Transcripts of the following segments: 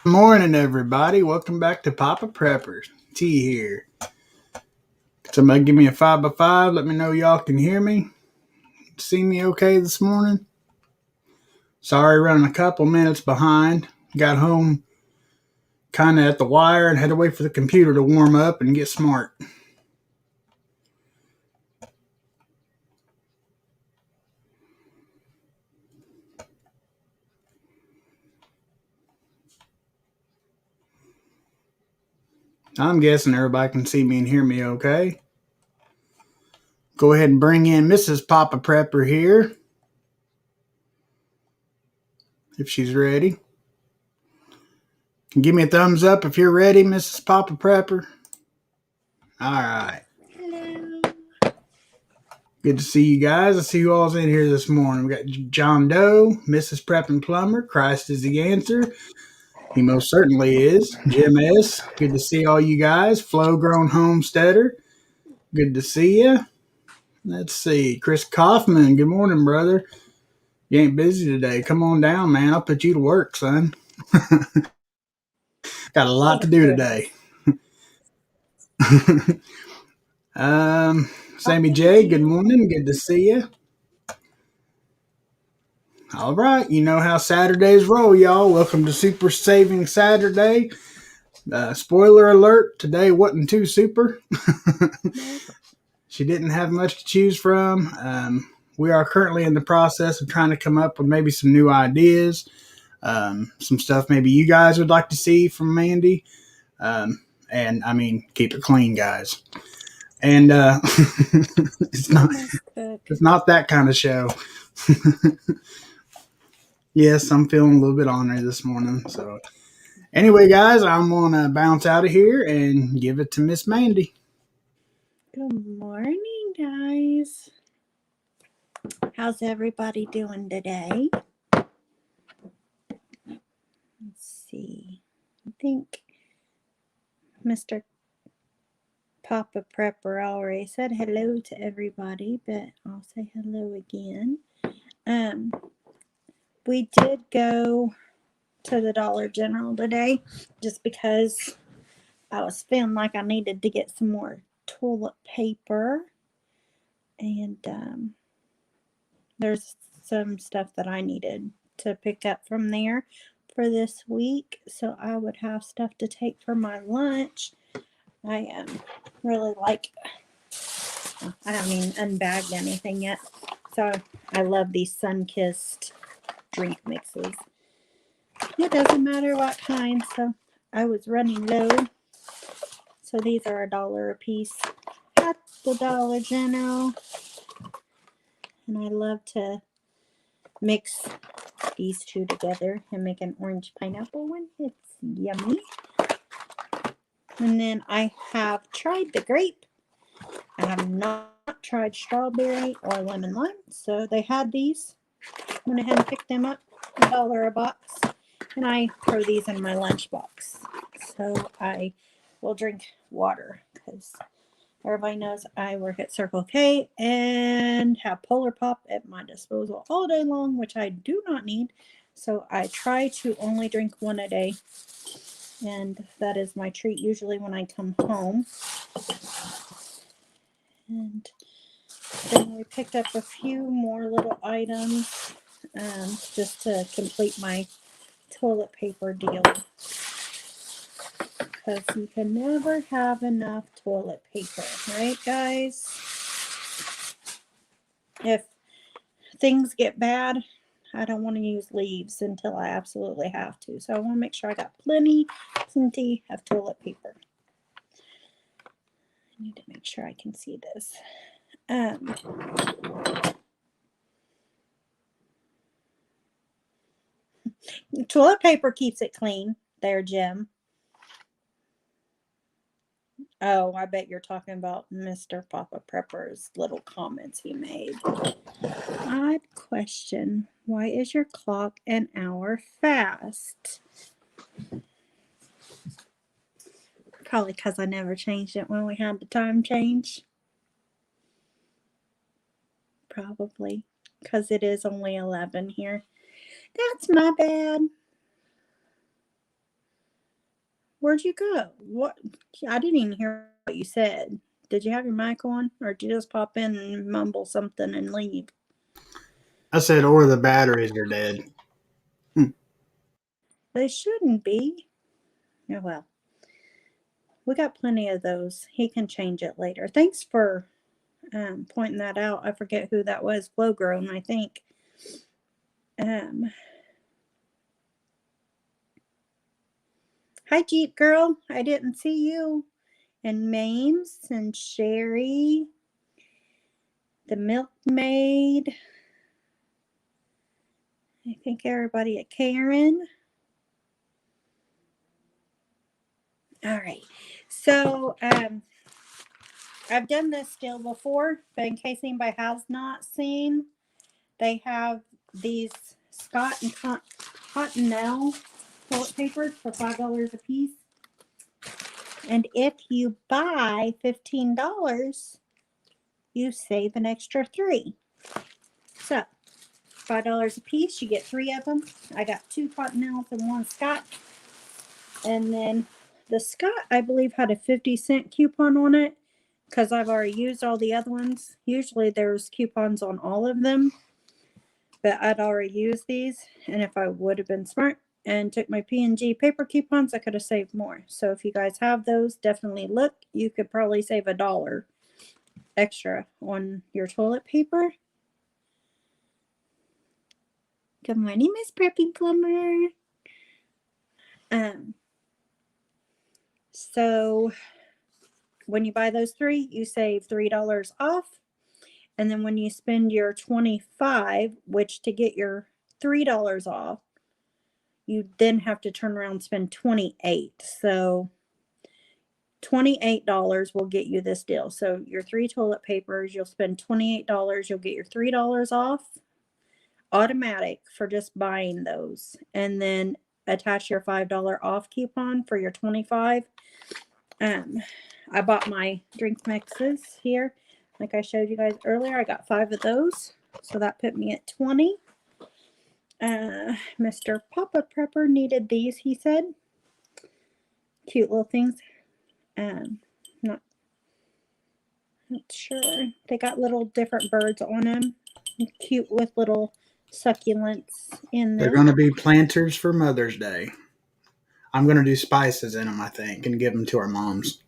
Morning, everybody. Welcome back to Papa Preppers. T here. Somebody give me a 5x5. Let me know y'all can hear me. See me okay this morning? Sorry, running a couple minutes behind. Got home kind of at the wire and had to wait for the computer to warm up and get smart. I'm guessing everybody can see me and hear me okay. Go ahead and bring in Mrs. Papa Prepper here, if she's ready. Give me a thumbs up if you're ready, Mrs. Papa Prepper. All right. Hello. Good to see you guys. I see who all's in here this morning. We got John Doe, Mrs. Prep and Plumber. Christ is the answer. He most certainly is. Jim S. Good to see all you guys. Flo Grown Homesteader. Good to see you. Let's see. Chris Kaufman. Good morning, brother. You ain't busy today. Come on down, man. I'll put you to work, son. Got a lot to do today. Sammy J. Good morning. Good to see you. All right, you know how Saturdays roll, y'all. Welcome to Super Saving Saturday. Spoiler alert, today wasn't too super. She didn't have much to choose from. We are currently in the process of trying to come up with maybe some new ideas, some stuff maybe you guys would like to see from Mandy. And I mean, keep it clean, guys. And it's not that kind of show. Yes, I'm feeling a little bit ornery this morning. So, anyway, guys, I'm gonna bounce out of here and give it to Miss Mandy. Good morning, guys. How's everybody doing today? Let's see. I think Mr. Papa Prepper already said hello to everybody, but I'll say hello again. We did go to the Dollar General today just because I was feeling like I needed to get some more toilet paper, and there's some stuff that I needed to pick up from there for this week, so I would have stuff to take for my lunch. I really like, I haven't even unbagged anything yet, so I love these sun-kissed drink mixes. It doesn't matter what kind, so I was running low, so these are $1 a piece at the Dollar General, and I love to mix these two together and make an orange pineapple one. It's yummy. And then I have tried the grape. I have not tried strawberry or lemon lime, so they had these. Went ahead and picked them up, $1 a box, and I throw these in my lunch box. So I will drink water because everybody knows I work at Circle K and have Polar Pop at my disposal all day long, which I do not need. So I try to only drink one a day, and that is my treat usually when I come home. And then we picked up a few more little items just to complete my toilet paper deal, because you can never have enough toilet paper, right, guys? If things get bad, I don't want to use leaves until I absolutely have to. So I want to make sure I got plenty of toilet paper. I need to make sure I can see this. Toilet paper keeps it clean. There, Jim. Oh, I bet you're talking about Mr. Papa Prepper's little comments he made. Odd question. Why is your clock an hour fast? Probably because I never changed it when we had the time change. Probably because it is only 11 here. That's my bad. Where'd you go? What? I didn't even hear what you said. Did you have your mic on, or did you just pop in and mumble something and leave? I said, or the batteries are dead. They shouldn't be. Oh, well, we got plenty of those. He can change it later. Thanks for pointing that out. I forget who that was. Flowgrown, I think. Hi, Jeep Girl. I didn't see you. And Mames and Sherry. The Milkmaid. I think everybody at Karen. All right. So, I've done this still before, but in case anybody has not seen, they have these Scott and Cottonelle toilet papers for $5 a piece. And if you buy $15, you save an extra $3. So, $5 a piece, you get 3 of them. I got 2 Cottonelles and 1 Scott. And then the Scott, I believe, had a 50-cent coupon on it because I've already used all the other ones. Usually there's coupons on all of them, but I'd already used these. And if I would have been smart and took my P&G paper coupons, I could have saved more. So if you guys have those, definitely look. You could probably save $1 extra on your toilet paper. Good morning, Miss Preppy Plumber. So when you buy those 3, you save $3 off. And then when you spend your $25, which to get your $3 off, you then have to turn around and spend $28. So $28 will get you this deal. So your 3 toilet papers, you'll spend $28. You'll get your $3 off automatic for just buying those. And then attach your $5 off coupon for your 25. I bought my drink mixes here. Like I showed you guys earlier, I got 5 of those. So that put me at 20. Mr. Poppaprepper needed these, he said. Cute little things. Not sure. They got little different birds on them. Cute with little succulents in They're them. going to be planters for Mother's Day. I'm going to do spices in them, I think, and give them to our moms.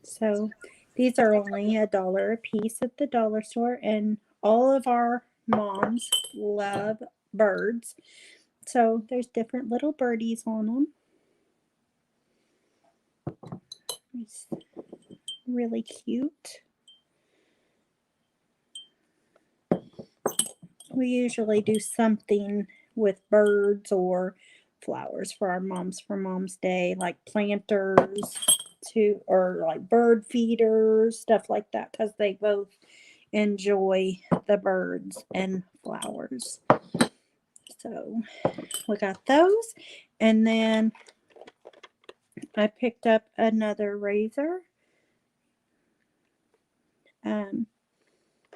So these are only $1 a piece at the dollar store, and all of our moms love birds. So there's different little birdies on them. It's really cute. We usually do something with birds or flowers for our moms for Mom's Day, like planters or like bird feeders, stuff like that, because they both enjoy the birds and flowers. So we got those. And then I picked up another razor.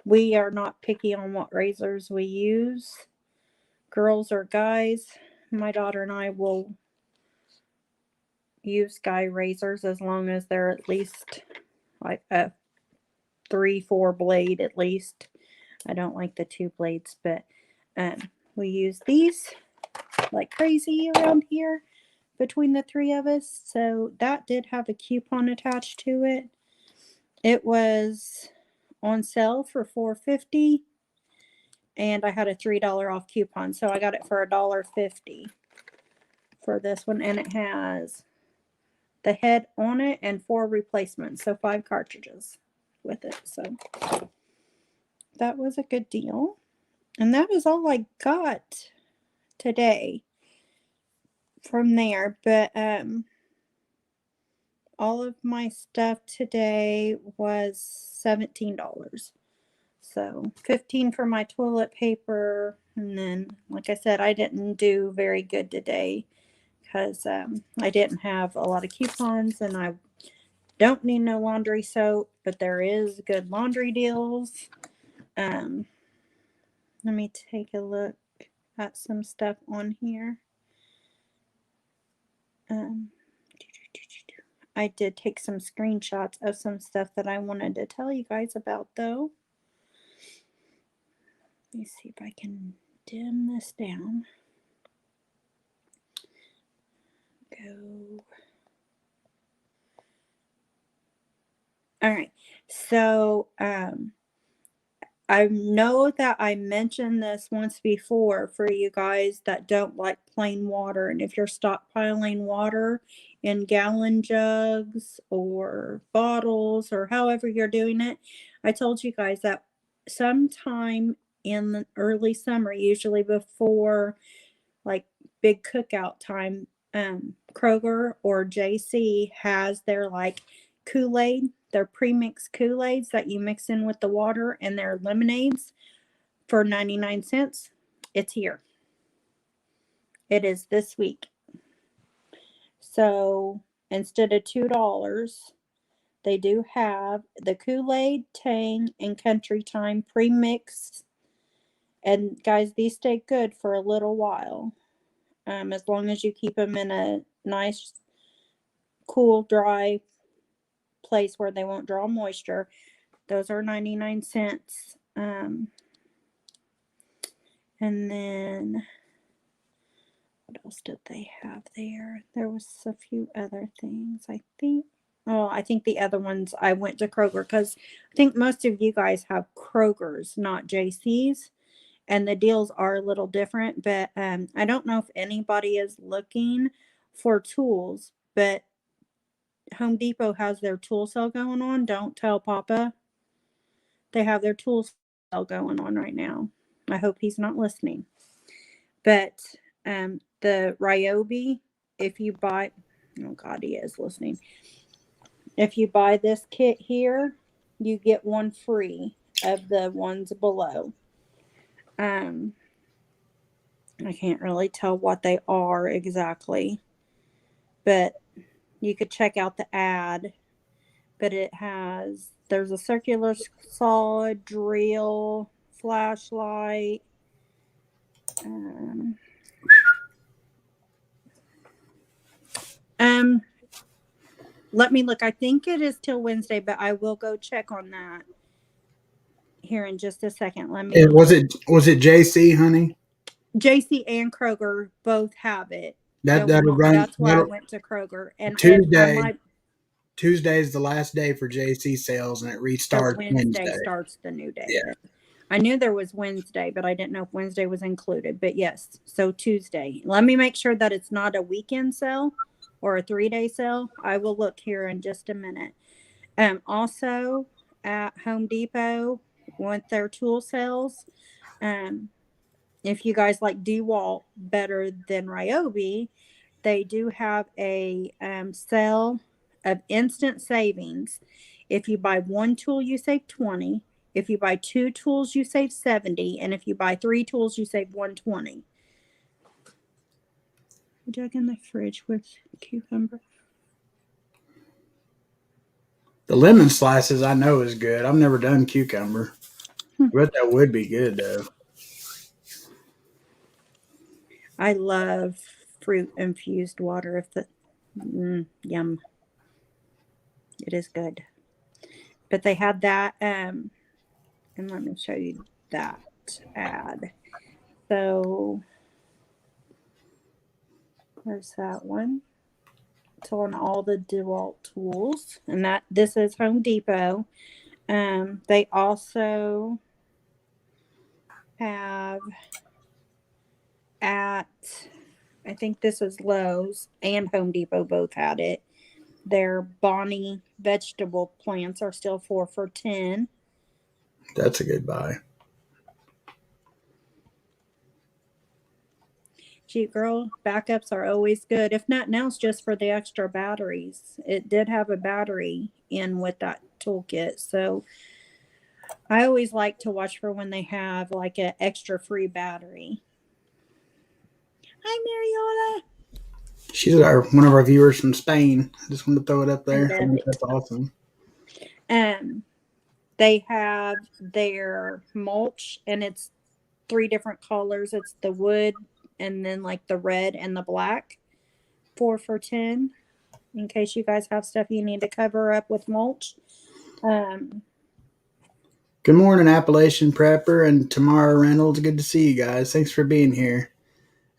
We are not picky on what razors we use. Girls or guys, my daughter and I will use guy razors as long as they're at least like a 3-4 blade at least. I don't like the 2 blades, but we use these like crazy around here between the 3 of us. So that did have a coupon attached to it. It was on sale for $4.50, and I had a $3 off coupon, so I got it for $1.50 for this one, and it has the head on it and 4 replacements, so 5 cartridges with it. So that was a good deal. And that is all I got today from there. But all of my stuff today was $17. So $15 for my toilet paper. And then, like I said, I didn't do very good today because I didn't have a lot of coupons, and I don't need no laundry soap, but there is good laundry deals. Let me take a look at some stuff on here. I did take some screenshots of some stuff that I wanted to tell you guys about, though. Let me see if I can dim this down. Go. All right. So, I know that I mentioned this once before for you guys that don't like plain water. And if you're stockpiling water in gallon jugs or bottles or however you're doing it, I told you guys that sometime in the early summer, usually before like big cookout time, Kroger or JC has their like Kool-Aid, their pre-mixed Kool-Aids that you mix in with the water, and their lemonades for 99 cents. It's here. It is this week. So instead of $2, they do have the Kool-Aid, Tang, and Country Time pre-mixed. And guys, these stay good for a little while. As long as you keep them in a nice, cool, dry place where they won't draw moisture. Those are 99 cents. And then what else did they have there? There was a few other things, I think. Oh, I think the other ones I went to Kroger because I think most of you guys have Krogers, not JC's. And the deals are a little different, but I don't know if anybody is looking for tools, but Home Depot has their tool sale going on. Don't tell Papa. They have their tool sale going on right now. I hope he's not listening. But the Ryobi, if you buy, oh God, he is listening. If you buy this kit here, you get one free of the ones below. I can't really tell what they are exactly, but you could check out the ad. But there's a circular saw, drill, flashlight. Let me look. I think it is till Wednesday, but I will go check on that here in just a second. Let me. Was it JC, honey? JC and Kroger both have it. That'll run. That's why I went to Kroger. And Tuesday is the last day for JC sales, and it restarts Wednesday. Starts the new day. Yeah. I knew there was Wednesday, but I didn't know if Wednesday was included. But yes, so Tuesday. Let me make sure that it's not a weekend sale or a 3-day sale. I will look here in just a minute. Also at Home Depot with their tool sales, if you guys like DeWalt better than Ryobi, they do have a sale of instant savings. If you buy one tool, you save 20. If you buy 2 tools, you save 70. And if you buy 3 tools, you save 120. Dug in the fridge with cucumber. The lemon slices I know is good. I've never done cucumber. But that would be good though. I love fruit infused water. Yum. It is good. But they had that, and let me show you that ad. So there's that one. It's on all the DeWalt tools, and this is Home Depot. They also have at, I think this is Lowe's and Home Depot both had it. Their Bonnie vegetable plants are still 4 for $10. That's a good buy. Gee, girl, backups are always good. If nothing else, just for the extra batteries. It did have a battery in with that toolkit, so I always like to watch for when they have like an extra free battery. Hi, Mariola. She's one of our viewers from Spain. I just wanted to throw it up there. I think that's awesome. They have their mulch, and it's 3 different colors. It's the wood, and then like the red and the black. 4 for $10. in case you guys have stuff you need to cover up with mulch. Good morning, Appalachian Prepper and Tamara Reynolds. Good to see you guys. Thanks for being here.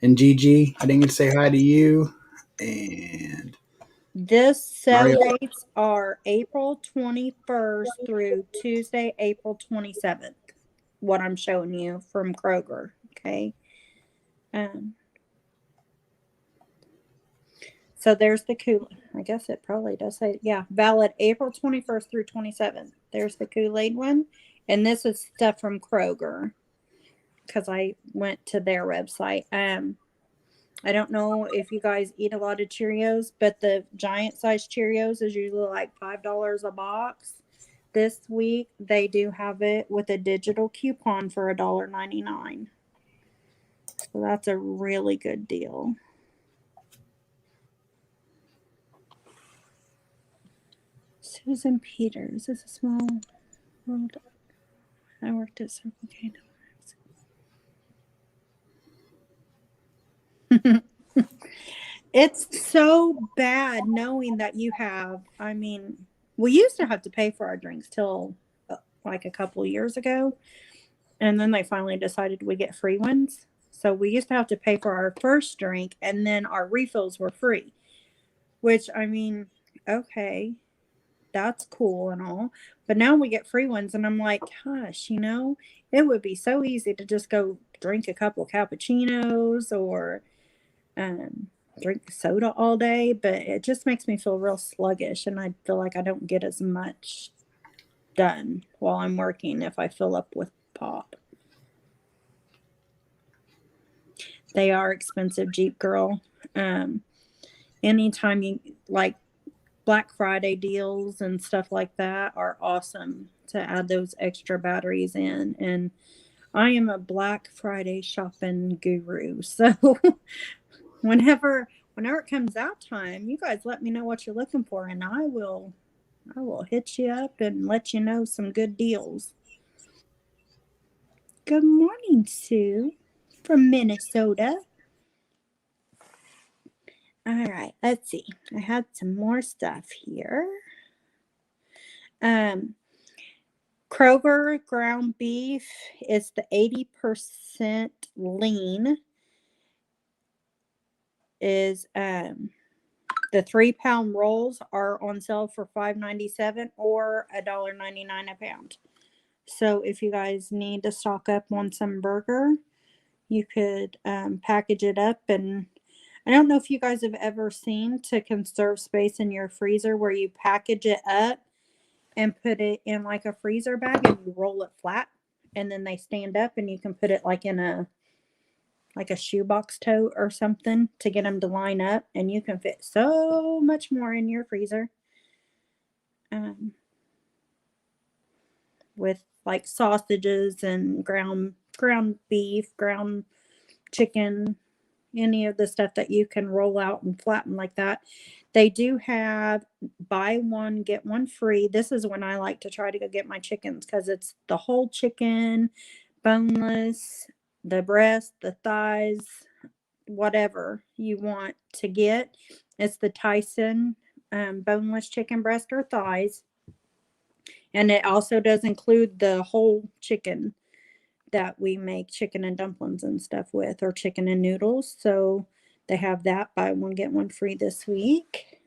And Gigi, I didn't get to say hi to you. And this sale Mario. dates are April 21st through Tuesday, April 27th. What I'm showing you from Kroger. Okay. So there's the Kool-Aid. I guess it probably does say, yeah, valid April 21st through 27th. There's the Kool-Aid one. And this is stuff from Kroger because I went to their website. I don't know if you guys eat a lot of Cheerios, but the giant size Cheerios is usually like $5 a box. This week, they do have it with a digital coupon for $1.99. So that's a really good deal. Susan Peters is a small world. I worked at Circle K. It's so bad knowing that you have, I mean, we used to have to pay for our drinks till like a couple of years ago. And then they finally decided we get free ones. So we used to have to pay for our first drink and then our refills were free. Which, I mean, okay, that's cool and all. But now we get free ones and I'm like, gosh, you know, it would be so easy to just go drink a couple cappuccinos or drink soda all day, but it just makes me feel real sluggish and I feel like I don't get as much done while I'm working if I fill up with pop. They are expensive, Jeep Girl. Anytime you like Black Friday deals and stuff like that are awesome to add those extra batteries in. And I am a Black Friday shopping guru. So whenever it comes out time, you guys let me know what you're looking for and I will hit you up and let you know some good deals. Good morning, Sue from Minnesota. All right, let's see. I have some more stuff here. Kroger ground beef is the 80% lean. Is the 3-pound rolls are on sale for $5.97 or $1.99 a pound. So if you guys need to stock up on some burger, you could package it up. And I don't know if you guys have ever seen to conserve space in your freezer where you package it up and put it in like a freezer bag and you roll it flat and then they stand up and you can put it like in a shoebox tote or something to get them to line up and you can fit so much more in your freezer. With like sausages and ground beef, ground chicken, any of the stuff that you can roll out and flatten like that. They do have buy one, get one free. This is when I like to try to go get my chickens because it's the whole chicken, boneless, the breast, the thighs, whatever you want to get. It's the Tyson boneless chicken breast or thighs. And it also does include the whole chicken that we make chicken and dumplings and stuff with, or chicken and noodles. So they have that buy one, get one free this week.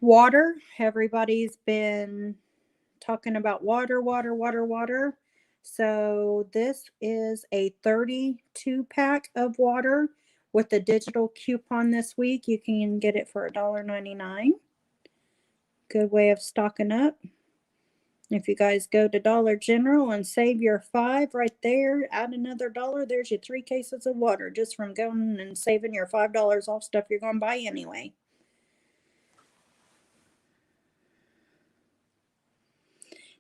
Water. Everybody's been talking about water. So this is a 32-pack of water with a digital coupon this week. You can get it for $1.99. Good way of stocking up. If you guys go to Dollar General and save your $5 right there, add another $1, there's your 3 cases of water just from going and saving your $5 off stuff you're going to buy anyway.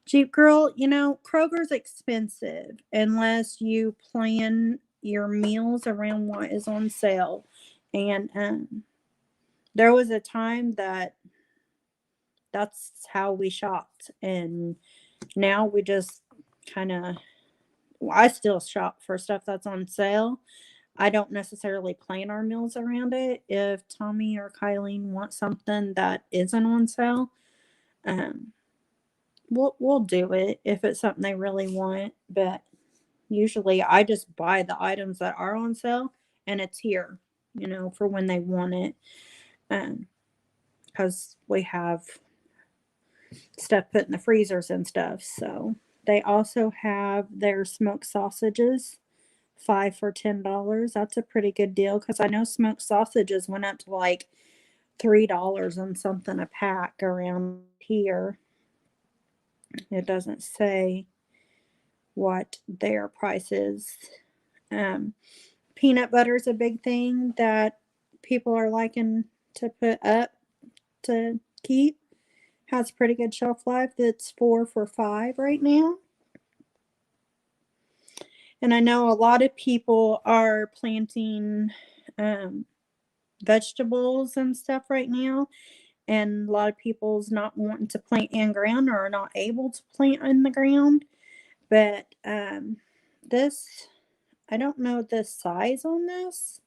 Jeep Girl, you know, Kroger's expensive unless you plan your meals around what is on sale. And there was a time that's how we shopped. And now we just kind of, I still shop for stuff that's on sale. I don't necessarily plan our meals around it. If Tommy or Kylie want something that isn't on sale, um, we'll do it if it's something they really want. But usually, I just buy the items that are on sale, and it's here, for when they want it. Because we have stuff put in the freezers and stuff. So they also have their smoked sausages, 5 for $10. That's a pretty good deal because I know smoked sausages went up to like $3 and something a pack around here. It doesn't say what their price is. Peanut butter is a big thing that people are liking to put up to keep. Has pretty good shelf life. That's 4 for $5 right now. And I know a lot of people are planting vegetables and stuff right now. And a lot of people's not wanting to plant in ground or are not able to plant in the ground. But this, I don't know the size on this.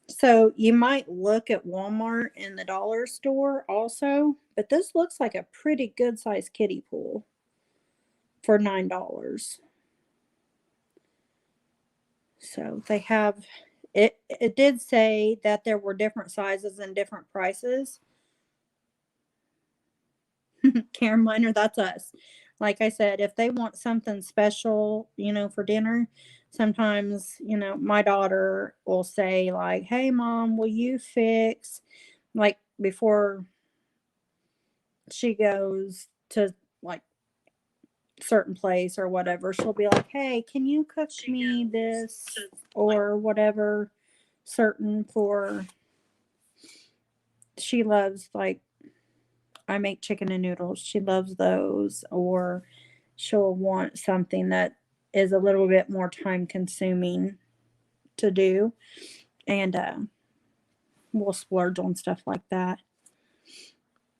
So you might look at Walmart and the dollar store also. But this looks like a pretty good size kiddie pool for $9. So they have it. It did say that there were different sizes and different prices. Karen Miner, that's us. Like I said, if they want something special, for dinner, sometimes, my daughter will say, like, hey, Mom, will you fix, like, before she goes to, like, certain place or whatever, she'll be like, hey, can you cook me this or whatever certain for, she loves, like, I make chicken and noodles. She loves those. Or she'll want something that is a little bit more time consuming to do. And we'll splurge on stuff like that.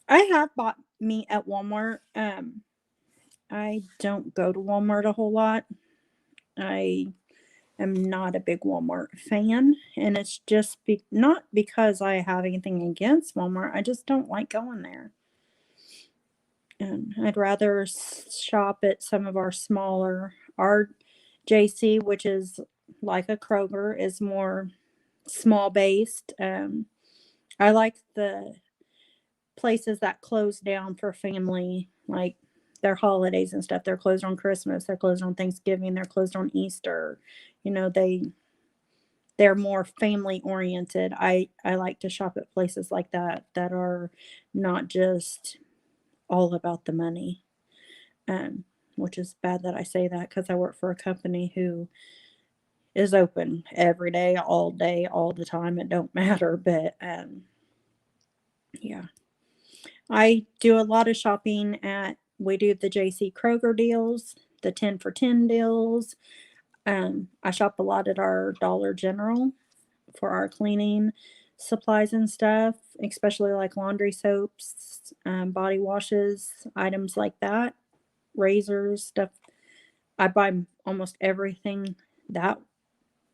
I have bought meat at Walmart. I don't go to Walmart a whole lot. I am not a big Walmart fan. And it's just not because I have anything against Walmart. I just don't like going there. And I'd rather shop at some of our smaller, our JC, which is like a Kroger, is more small based. I like the places that close down for family, like their holidays and stuff. They're closed on Christmas, they're closed on Thanksgiving, they're closed on Easter. They're more family oriented. I like to shop at places like that are not just all about the money. Which is bad that I say that because I work for a company who is open every day, all the time. It don't matter. But yeah, I do a lot of shopping we do the JC Kroger deals, the 10 for 10 deals. I shop a lot at our Dollar General for our cleaning supplies and stuff, especially like laundry soaps, body washes, items like that, razors, stuff. I buy almost everything that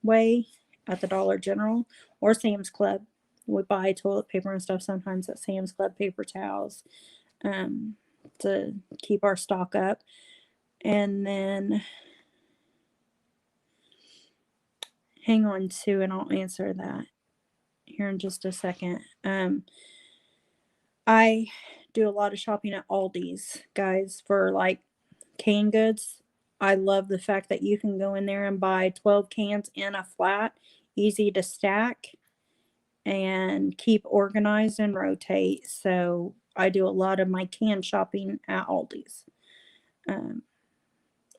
way at the Dollar General or Sam's Club. We buy toilet paper and stuff sometimes at Sam's Club, paper towels, to keep our stock up. And then hang on to, and I'll answer that here in just a second. I do a lot of shopping at Aldi's, guys, for like canned goods. I love the fact that you can go in there and buy 12 cans in a flat, easy to stack and keep organized and rotate. So I do a lot of my canned shopping at Aldi's.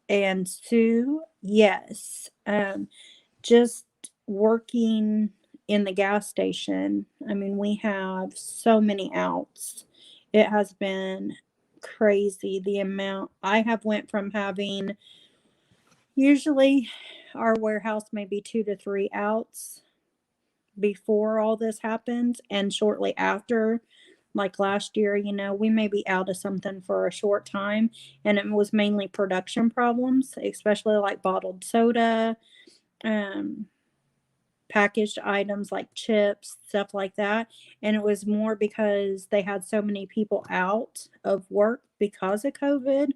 And Sue, yes, just working in the gas station. I mean, we have so many outs. It has been crazy the amount. I have went from having, usually our warehouse maybe 2 to 3 outs before all this happened, and shortly after, like last year, we may be out of something for a short time, and it was mainly production problems, especially like bottled soda, packaged items like chips, stuff like that. And it was more because they had so many people out of work because of COVID.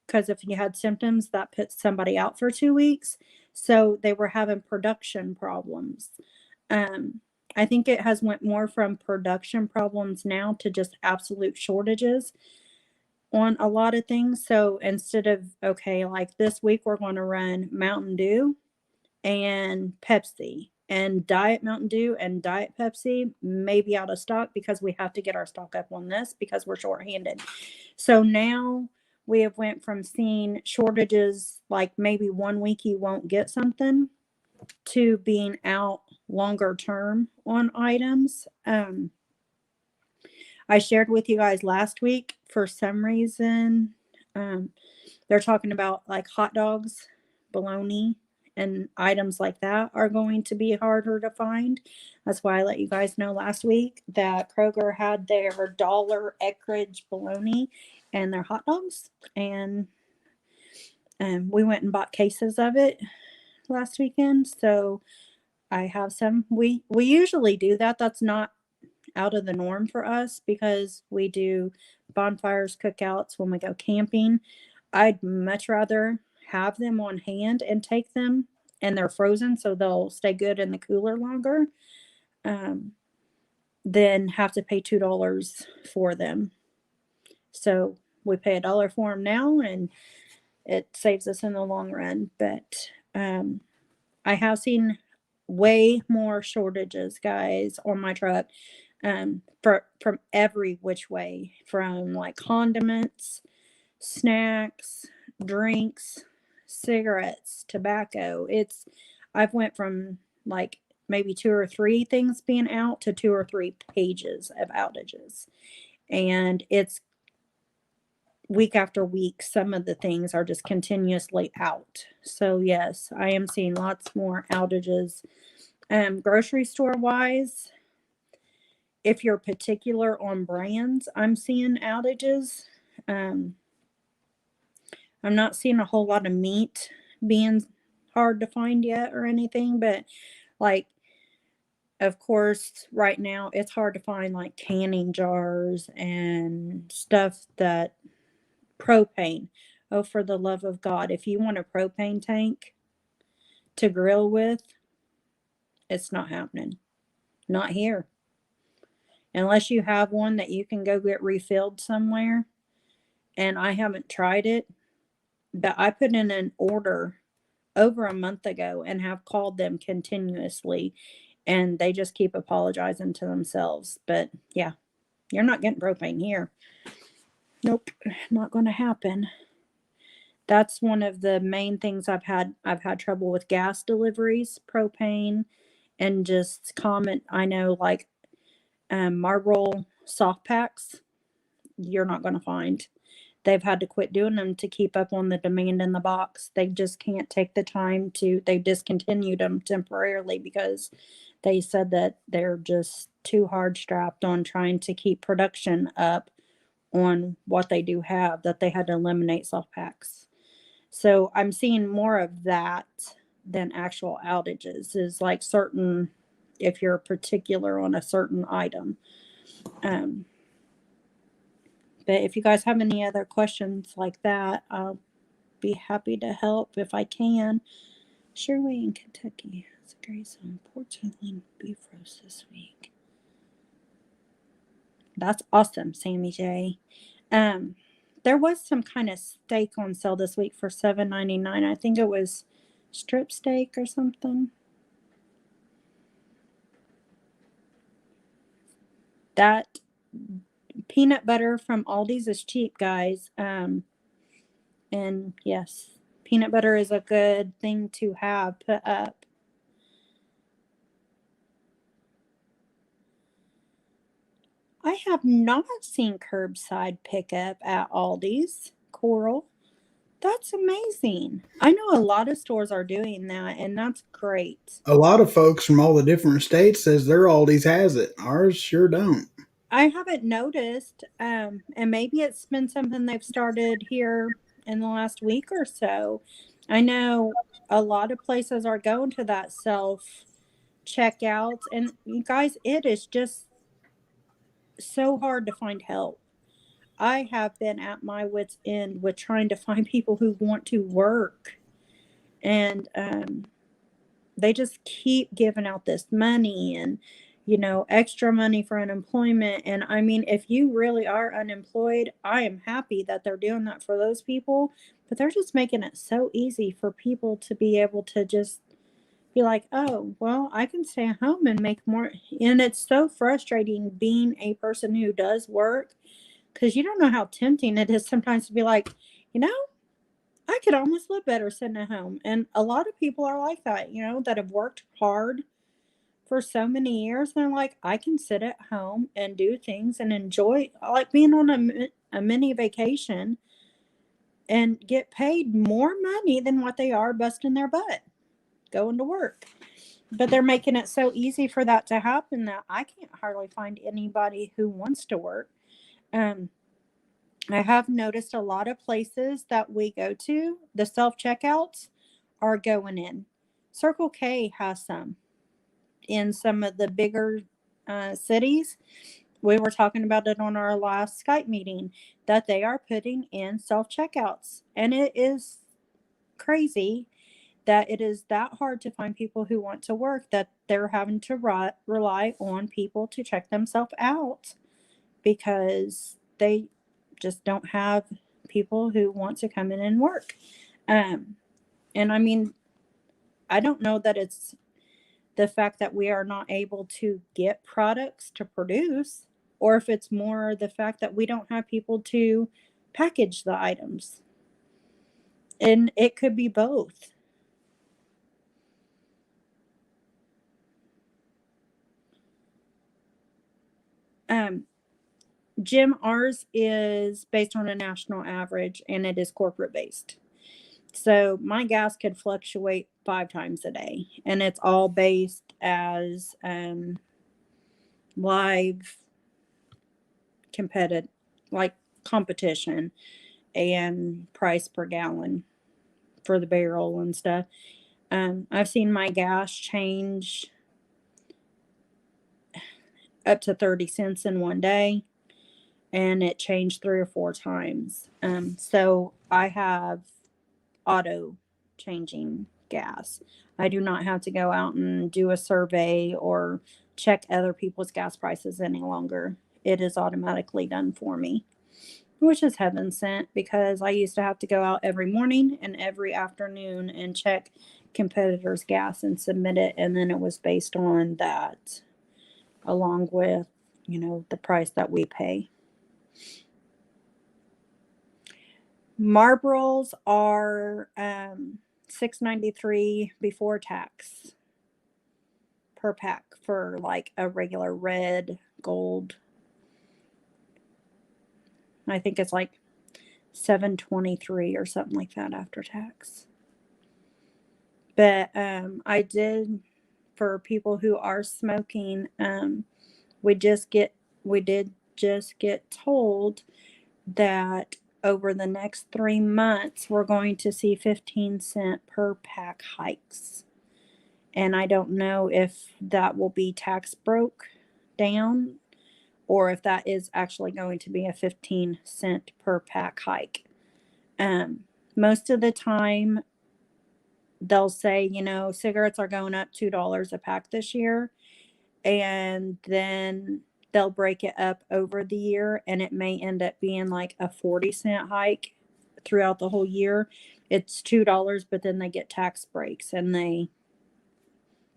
Because if you had symptoms, that puts somebody out for 2 weeks. So they were having production problems. I think it has went more from production problems now to just absolute shortages on a lot of things. So instead of, okay, like this week we're going to run Mountain Dew and Pepsi, and Diet Mountain Dew and Diet Pepsi may be out of stock because we have to get our stock up on this because we're shorthanded. So now we have went from seeing shortages like maybe 1 week you won't get something to being out longer term on items. I shared with you guys last week, for some reason, they're talking about like hot dogs, bologna, and items like that are going to be harder to find. That's why I let you guys know last week that Kroger had their dollar Eckrich bologna and their hot dogs. And we went and bought cases of it last weekend. So I have some. We usually do that. That's not out of the norm for us because we do bonfires, cookouts when we go camping. I'd much rather have them on hand and take them, and they're frozen so they'll stay good in the cooler longer, than have to pay $2 for them. So we pay $1 for them now, and it saves us in the long run. But I have seen way more shortages, guys, on my truck, from every which way, from like condiments, snacks, drinks, cigarettes, tobacco. I've went from like maybe 2 or 3 things being out to 2 or 3 pages of outages. And it's week after week, some of the things are just continuously out. So yes, I am seeing lots more outages. Grocery store wise, if you're particular on brands, I'm seeing outages. I'm not seeing a whole lot of meat being hard to find yet or anything, but like, of course, right now it's hard to find like canning jars and stuff that propane. Oh, for the love of God, if you want a propane tank to grill with, it's not happening. Not here. Unless you have one that you can go get refilled somewhere. And I haven't tried it, but I put in an order over a month ago and have called them continuously, and they just keep apologizing to themselves. But yeah, you're not getting propane here. Nope, not going to happen. That's one of the main things I've had. I've had trouble with gas deliveries, propane, and just common. I know, like Marlboro soft packs, you're not going to find. They've had to quit doing them to keep up on the demand in the box. They just can't take the time to. They discontinued them temporarily because they said that they're just too hard strapped on trying to keep production up on what they do have, that they had to eliminate soft packs. So I'm seeing more of that than actual outages, is like certain, if you're particular on a certain item. But if you guys have any other questions like that, I'll be happy to help if I can. Shirley in Kentucky has a great on porcelain beef roast this week. That's awesome, Sammy J. There was some kind of steak on sale this week for $7.99. I think it was strip steak or something. That peanut butter from Aldi's is cheap, guys. And yes, peanut butter is a good thing to have put up. I have not seen curbside pickup at Aldi's, Coral. That's amazing. I know a lot of stores are doing that, and that's great. A lot of folks from all the different states says their Aldi's has it. Ours sure don't. I haven't noticed, and maybe it's been something they've started here in the last week or so. I know a lot of places are going to that self checkouts. And you guys, it is just so hard to find help. I have been at my wit's end with trying to find people who want to work. And they just keep giving out this money and, extra money for unemployment. And I mean, if you really are unemployed, I am happy that they're doing that for those people. But they're just making it so easy for people to be able to just be like, oh, well, I can stay at home and make more. And it's so frustrating being a person who does work because you don't know how tempting it is sometimes to be like, you know, I could almost live better sitting at home. And a lot of people are like that, that have worked hard for so many years. They're like, I can sit at home and do things and enjoy, like being on a mini vacation and get paid more money than what they are busting their butt going to work. But they're making it so easy for that to happen that I can't hardly find anybody who wants to work. Um, I have noticed a lot of places that we go to, the self checkouts are going in. Circle K has some in some of the bigger cities. We were talking about it on our last Skype meeting that they are putting in self checkouts. And it is crazy that it is that hard to find people who want to work that they're having to rely on people to check themselves out because they just don't have people who want to come in and work. And I mean, I don't know that it's the fact that we are not able to get products to produce, or if it's more the fact that we don't have people to package the items. And it could be both. Jim, ours is based on a national average and it is corporate based. So my gas could fluctuate 5 times a day, and it's all based as live competitive, like competition and price per gallon for the barrel and stuff. I've seen my gas change up to 30 cents in one day, and it changed 3 or 4 times. So I have auto changing gas. I do not have to go out and do a survey or check other people's gas prices any longer. It is automatically done for me, which is heaven sent because I used to have to go out every morning and every afternoon and check competitors' gas and submit it. And then it was based on that, along with, the price that we pay. Marlboros are $6.93 before tax per pack for like a regular red gold. I think it's like $7.23 or something like that after tax. But I did, for people who are smoking, we did just get told that over the next 3 months, we're going to see 15-cent per pack hikes. And I don't know if that will be tax broke down or if that is actually going to be a 15-cent per pack hike. Most of the time, they'll say, cigarettes are going up $2 a pack this year. And then they'll break it up over the year, and it may end up being like a 40-cent hike throughout the whole year. It's $2, but then they get tax breaks and they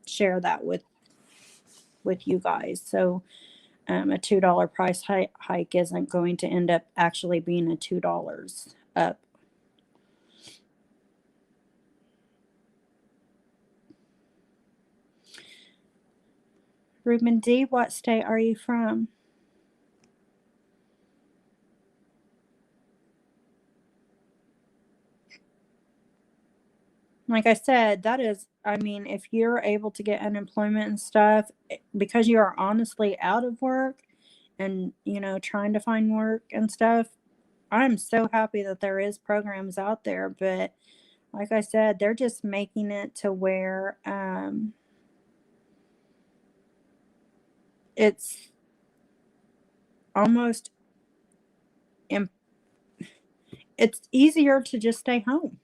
share that with you guys. So a $2 price hike isn't going to end up actually being a $2 up. Ruben D, what state are you from? Like I said, that is, I mean, if you're able to get unemployment and stuff, because you are honestly out of work and, trying to find work and stuff, I'm so happy that there is programs out there. But like I said, they're just making it to where it's almost it's easier to just stay home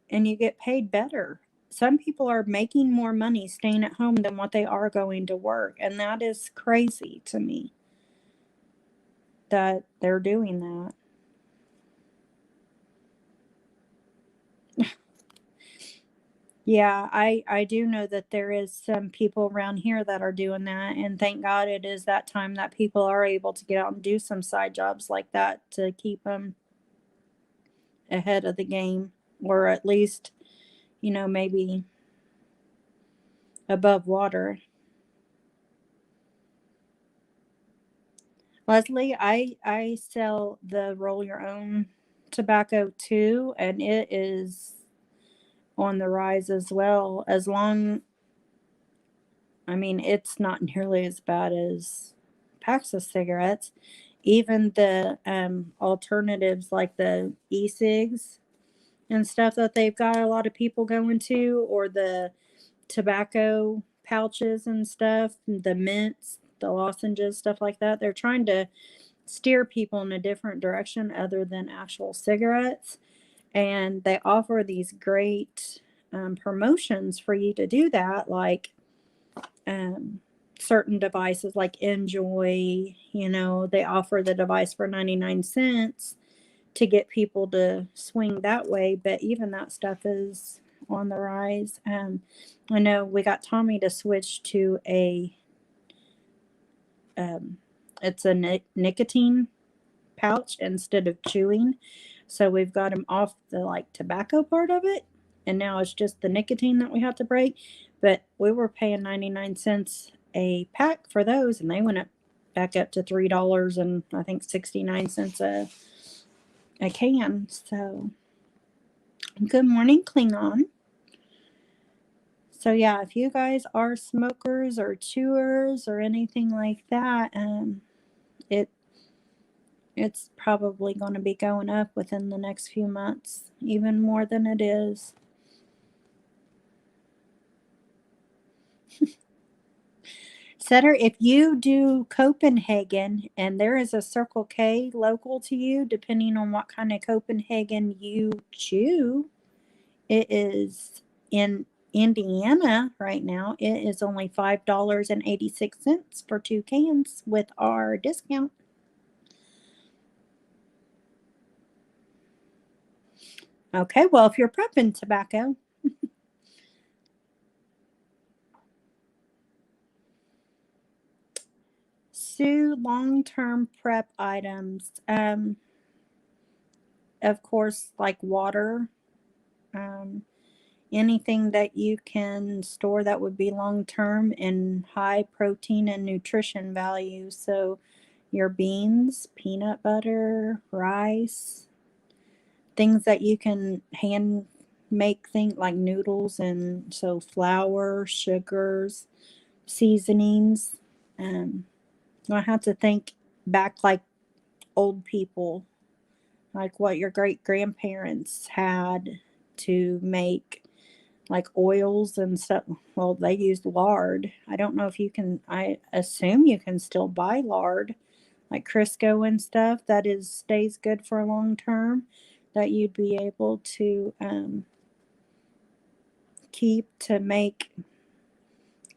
and you get paid better. Some people are making more money staying at home than what they are going to work, and that is crazy to me that they're doing that. Yeah, I do know that there is some people around here that are doing that, and thank God it is that time that people are able to get out and do some side jobs like that to keep them ahead of the game, or at least, maybe above water. Leslie, I sell the roll your own tobacco too, and it is on the rise as well. It's not nearly as bad as packs of cigarettes. Even the alternatives like the e-cigs and stuff that they've got a lot of people going to, or the tobacco pouches and stuff, the mints, the lozenges, stuff like that. They're trying to steer people in a different direction other than actual cigarettes. And they offer these great promotions for you to do that, like um, certain devices like Enjoy, they offer the device for 99 cents to get people to swing that way. But even that stuff is on the rise. I know we got Tommy to switch to it's a nicotine pouch instead of chewing. So we've got him off the like tobacco part of it, and now it's just the nicotine that we have to break. But we were paying 99 cents a pack for those, and they went up back up to $3 and I think 69 cents a can. So good morning, Klingon. So yeah, if you guys are smokers or chewers or anything like that, it it's probably going to be going up within the next few months, even more than it is. Setter, if you do Copenhagen and there is a Circle K local to you, depending on what kind of Copenhagen you chew, it is in Indiana right now. It is only $5.86 for 2 cans with our discount. Okay, well, if you're prepping tobacco, Sue, long-term prep items. Of course, like water, um, anything that you can store that would be long-term and high protein and nutrition value. So your beans, peanut butter, rice, things that you can hand make, things like noodles, and so flour, sugars, seasonings. I have to think back like old people, like what your great grandparents had to make like oils and stuff. Well, they used lard. I don't know if you can, I assume you can still buy lard, like Crisco and stuff that stays good for a long term, that you'd be able to keep to make.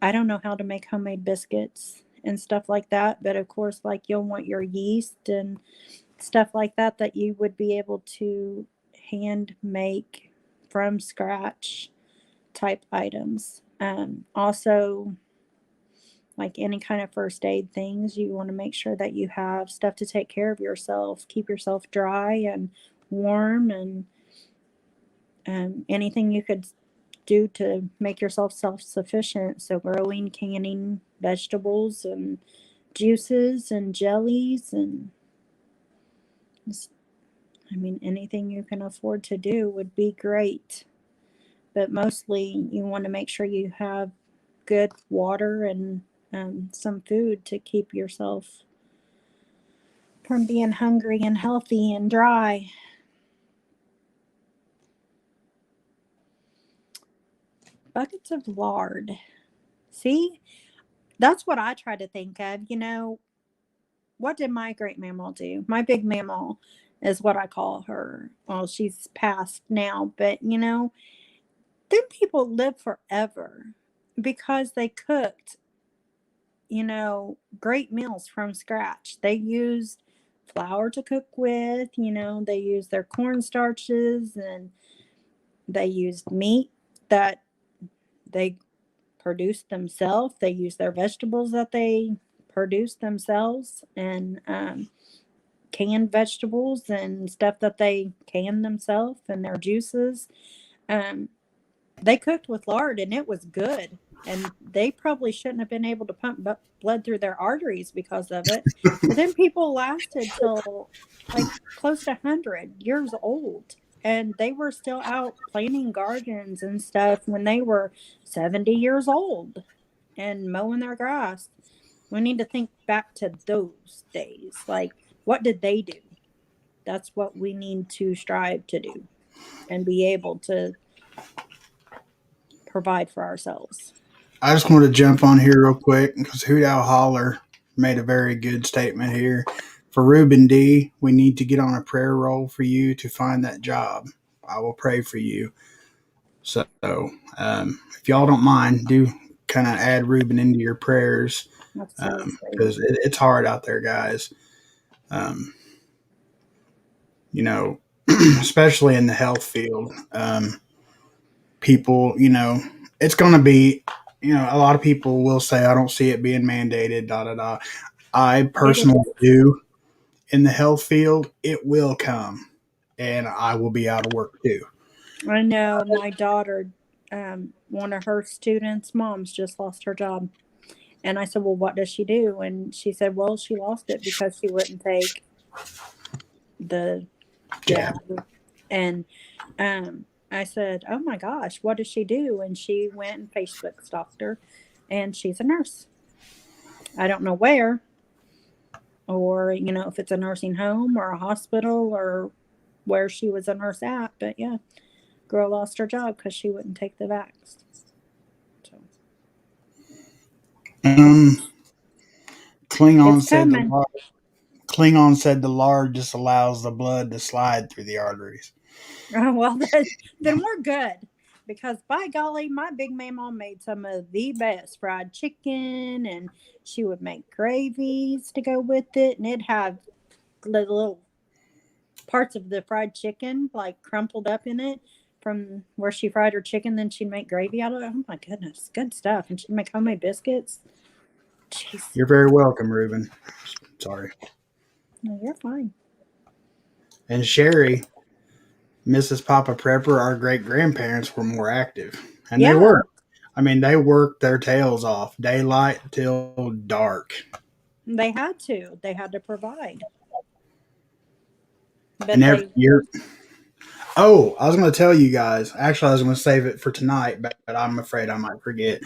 I don't know how to make homemade biscuits and stuff like that, but of course, like you'll want your yeast and stuff like that that you would be able to hand make from scratch type items. Also, like any kind of first aid things, you want to make sure that you have stuff to take care of yourself, keep yourself dry and warm, and anything you could do to make yourself self-sufficient. So growing, canning vegetables and juices and jellies, and anything you can afford to do would be great. But mostly you want to make sure you have good water and some food to keep yourself from being hungry and healthy and dry. Buckets of lard. See, That's what I try to think of. What did my great mammal do? My big mammal is what I call her. Well, she's passed now, but them people live forever because they cooked, great meals from scratch. They used flour to cook with, they used their cornstarches, and they used meat that they produced themselves. They used their vegetables that they produced themselves, and canned vegetables and stuff that they canned themselves, and their juices. Um, they cooked with lard, and it was good. And they probably shouldn't have been able to pump blood through their arteries because of it. But then people lasted till like close to 100 years old. And they were still out planting gardens and stuff when they were 70 years old and mowing their grass. We need to think back to those days. Like, what did they do? That's what we need to strive to do and be able to provide for ourselves. I just want to jump on here real quick because Hoot Owl Holler made a very good statement here. For Ruben D, we need to get on a prayer roll for you to find that job. I will pray for you. So, if y'all don't mind, do kind of add Ruben into your prayers That's so because sweet. it's hard out there, guys. Um, especially in the health field. People, it's going to be, a lot of people will say, I don't see it being mandated, da da da. I It personally is. do. In the health field, it will come, and I will be out of work too. I know my daughter, one of her students' moms just lost her job. And I said, well, what does she do? And she said, well, she lost it because she wouldn't take the Yeah. jab. And I said, oh my gosh, what does she do? And she went and Facebook stalked her, and she's a nurse. I don't know where, or, if it's a nursing home or a hospital or where she was a nurse at. But yeah, girl lost her job because she wouldn't take the vax. So Um, Klingon it's said the coming. lard, Klingon said the lard just allows the blood to slide through the arteries. Well, then we're good. Because by golly, my big mama made some of the best fried chicken, and she would make gravies to go with it, and it'd have little parts of the fried chicken like crumpled up in it from where she fried her chicken. Then she'd make gravy out of it. Oh my goodness, good stuff. And she'd make homemade biscuits. Jeez, You're very welcome, Ruben. Sorry. no, you're fine. And Sherry, Mrs. Papa Prepper, our great grandparents were more active. And they Yeah, were. I mean, they worked their tails off, daylight till dark. they had to. They had to provide, And but every they. year, oh, I was going to tell you guys. Actually, I was going to save it for tonight, but I'm afraid I might forget.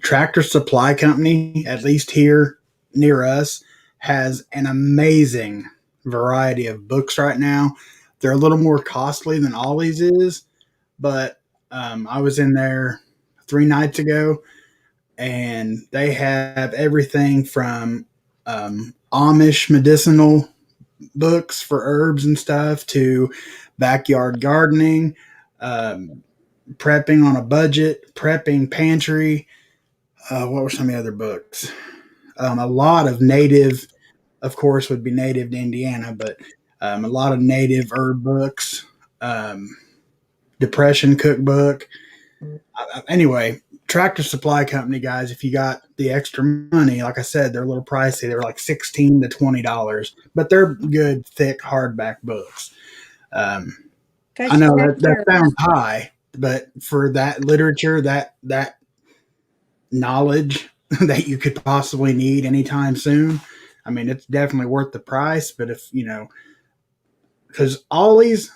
Tractor Supply Company, at least here near us, has an amazing variety of books right now. They're a little more costly than Ollie's is, but I was in there 3 nights ago, and they have everything from Amish medicinal books for herbs and stuff to backyard gardening, um, prepping on a budget, prepping pantry. What were some of the other books? A lot of native, of course, would be native to Indiana, but a lot of native herb books, um, depression cookbook. Anyway, Tractor Supply Company guys, if you got the extra money, like I said, they're a little pricey. They're like $16 to $20, but they're good, thick hardback books. Um, I Because know check that your. sounds high, but for that literature, that knowledge that you could possibly need anytime soon, I mean, it's definitely worth the price. But if because all these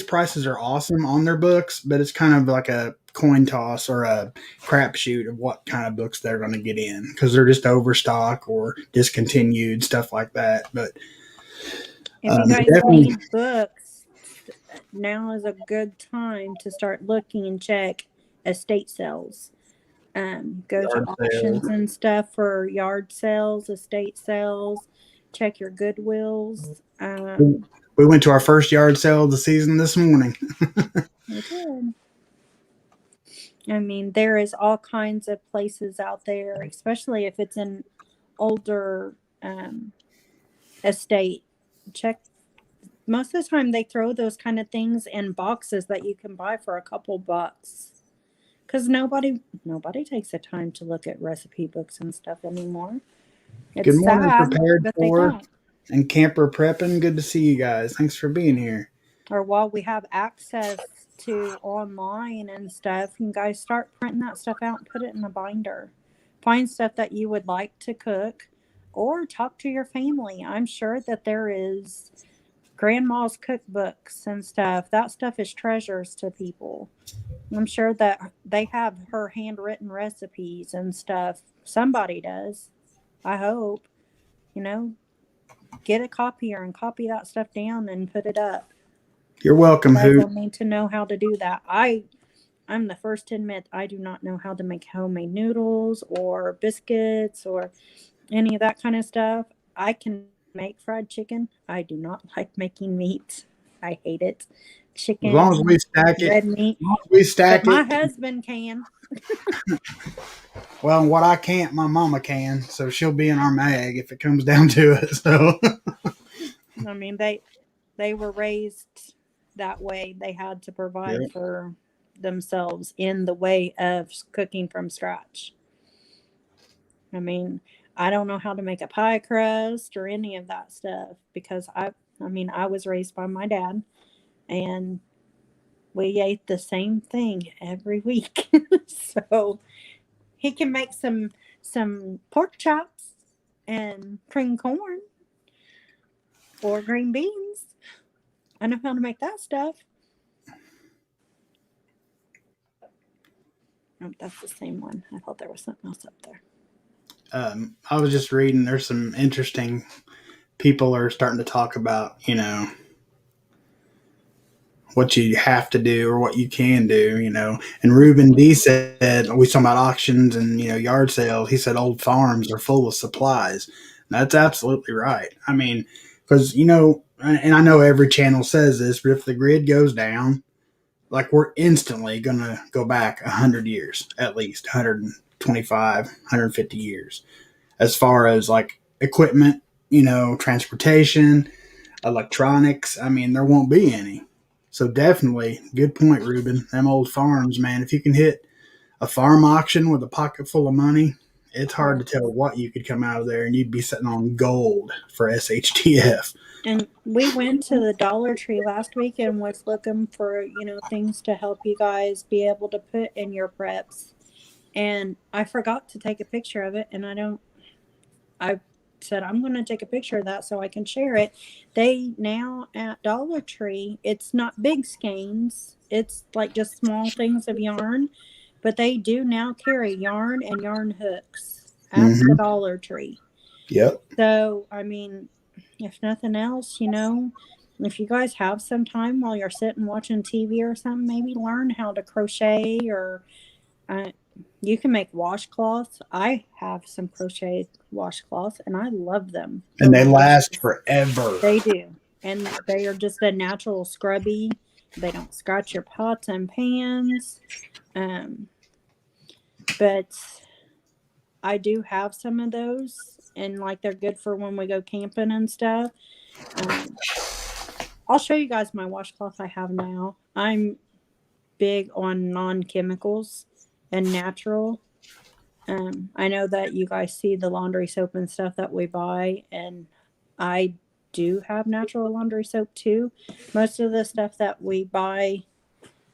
prices are awesome on their books, but it's kind of like a coin toss or a crapshoot of what kind of books they're going to get in because they're just overstock or discontinued stuff like that. But If you guys definitely, need books, now is a good time to start looking and check estate sales. Go to Yard auctions sale. and stuff for yard sales, estate sales. Check your Goodwills. We went to our first yard sale of the season this morning. We did. I mean, there is all kinds of places out there, especially if it's an older estate. Check. Most of the time, they throw those kind of things in boxes that you can buy for a couple bucks. Because nobody takes the time to look at recipe books and stuff anymore. Good It's morning, sad, Prepared but they For don't. and Camper Prepping. Good to see you guys. Thanks for being here. Or while we have access to online and stuff, you guys start printing that stuff out and put it in a binder. Find stuff that you would like to cook or talk to your family. I'm sure that there is grandma's cookbooks and stuff. That stuff is treasures to people. I'm sure that they have her handwritten recipes and stuff. Somebody does. I hope. You know, get a copier and copy that stuff down and put it up. You're welcome, Guys Hoot. will need to know how to do that. I'm the first to admit I do not know how to make homemade noodles or biscuits or any of that kind of stuff. I can make fried chicken. I do not like making meat. I hate it. As long as we Chicken, stack it, red meat. as long as we But stack my it. husband can. Well, what I can't, my mama can. So she'll be in our mag if it comes down to it. So I mean, they were raised that way. They had to provide yeah. for themselves in the way of cooking from scratch. I mean, I don't know how to make a pie crust or any of that stuff because I was raised by my dad and we ate the same thing every week. So he can make some pork chops and cream corn or green beans. I know how to make that stuff. Oh, that's the same one. I thought there was something else up there. I was just reading. There's some interesting people are starting to talk about, what you have to do or what you can do. And Ruben D said, we talking about auctions and, yard sales. He said old farms are full of supplies. And that's absolutely right. I mean, because, and I know every channel says this, but if the grid goes down, like we're instantly going to go back 100 years, at least 125, 150 years, as far as like equipment, transportation, electronics. I mean, there won't be any. So definitely, good point, Ruben. Them old farms, man. If you can hit a farm auction with a pocket full of money, it's hard to tell what you could come out of there, and you'd be sitting on gold for SHTF. And we went to the Dollar Tree last week and was looking for, things to help you guys be able to put in your preps. And I forgot to take a picture of it, and I said I'm going to take a picture of that so I can share it. They now at Dollar Tree, it's not big skeins. It's like just small things of yarn, but they do now carry yarn and yarn hooks at the Dollar Tree. Yep. So, I mean, if nothing else, if you guys have some time while you're sitting watching TV or something, maybe learn how to crochet or you can make washcloths. I have some crocheted washcloths and I love them. And they last forever. They do. And they are just a natural scrubby. They don't scratch your pots and pans. But I do have some of those and like they're good for when we go camping and stuff. I'll show you guys my washcloth I have now. I'm big on non-chemicals and natural. I know that you guys see the laundry soap and stuff that we buy, and I do have natural laundry soap too. Most of the stuff that we buy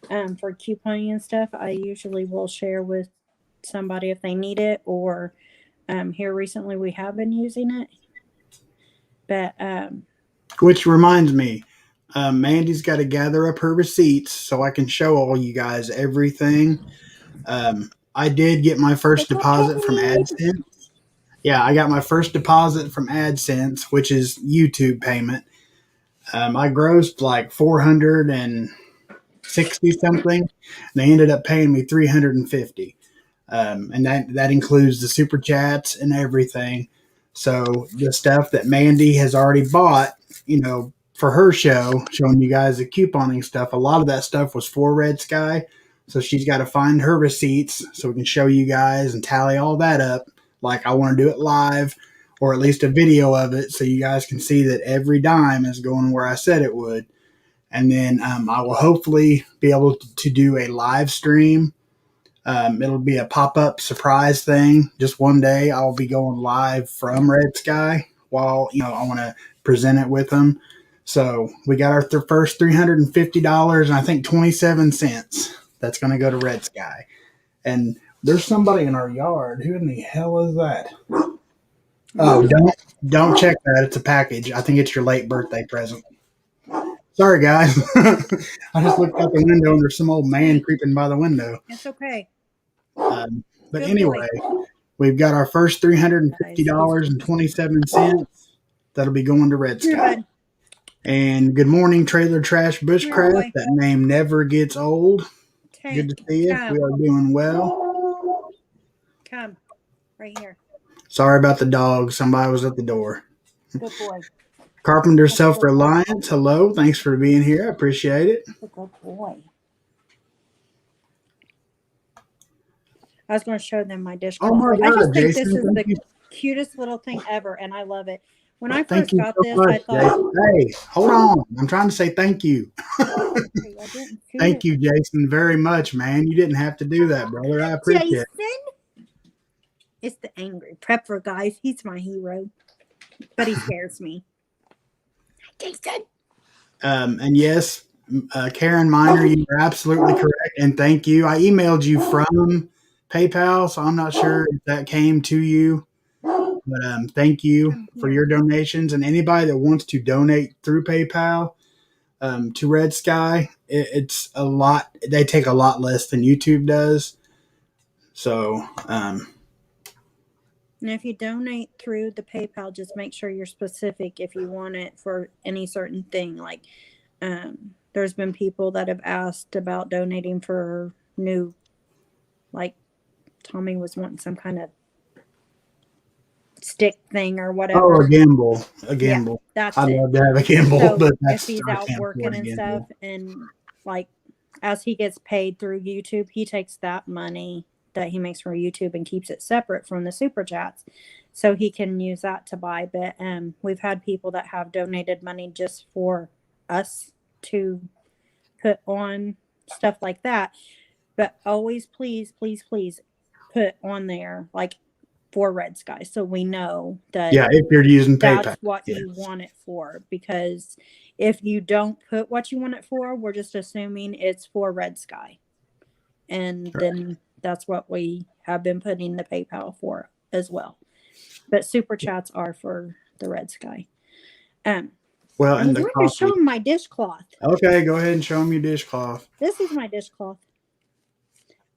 for couponing and stuff, I usually will share with somebody if they need it, or here recently we have been using it. But which reminds me, Mandy's got to gather up her receipts so I can show all you guys everything. I did get my first deposit from AdSense. Yeah, I got my first deposit from AdSense, which is YouTube payment. I grossed like 460 something. And they ended up paying me 350. And that includes the super chats and everything. So the stuff that Mandy has already bought, for her show, showing you guys the couponing stuff, a lot of that stuff was for Red Sky. So she's got to find her receipts so we can show you guys and tally all that up. Like I want to do it live, or at least a video of it so you guys can see that every dime is going where I said it would. And then I will hopefully be able to do a live stream. It'll be a pop-up surprise thing. Just one day I'll be going live from Red Sky while, I want to present it with them. So we got our first $350 and I think 27 cents. That's going to go to Red Sky. And there's somebody in our yard. Who in the hell is that? Oh, don't check that. It's a package. I think it's your late birthday present. Sorry, guys. I just looked out the window and there's some old man creeping by the window. It's okay. But anyway, we've got our first $350.27. That'll be going to Red Sky. And good morning, Trailer Trash Bushcraft. That name never gets old. Good to see you. We are doing well. Come, right here. Sorry about the dog. Somebody was at the door. Good boy. Carpenter Self-Reliance. Hello. Thanks for being here. I appreciate it. Good boy. I was going to show them my dishcloth. Oh my God, I just think Jason, this is the cutest little thing ever, and I love it. When I first got this, I thought, Jason. Hey, hold on. I'm trying to say thank you. Thank you, Jason, very much, man. You didn't have to do that, brother. I appreciate it. Jason? It's the angry prepper, guys. He's my hero, but he scares me. Jason. And yes, Karen Miner, you are absolutely correct, and thank you. I emailed you from PayPal, so I'm not sure if that came to you. But thank you for your donations. And anybody that wants to donate through PayPal to Red Sky, it's a lot. They take a lot less than YouTube does. So, and if you donate through the PayPal, just make sure you're specific if you want it for any certain thing. Like, there's been people that have asked about donating for new, like Tommy was wanting some kind of stick thing or whatever. Oh, a gimbal. Yeah, that's I'd love to have a gimbal, so but if he's out working and stuff, and like as he gets paid through YouTube, he takes that money that he makes for YouTube and keeps it separate from the super chats, so he can use that to buy. But we've had people that have donated money just for us to put on stuff like that. But always, please put on there like for Red Sky, so we know that if you're using PayPal, that's what you want it for. Because if you don't put what you want it for, we're just assuming it's for Red Sky, and then that's what we have been putting the PayPal for as well. But super chats are for the Red Sky. Well, and I'm going to show them my dishcloth. Okay, go ahead and show them your dishcloth. This is my dishcloth.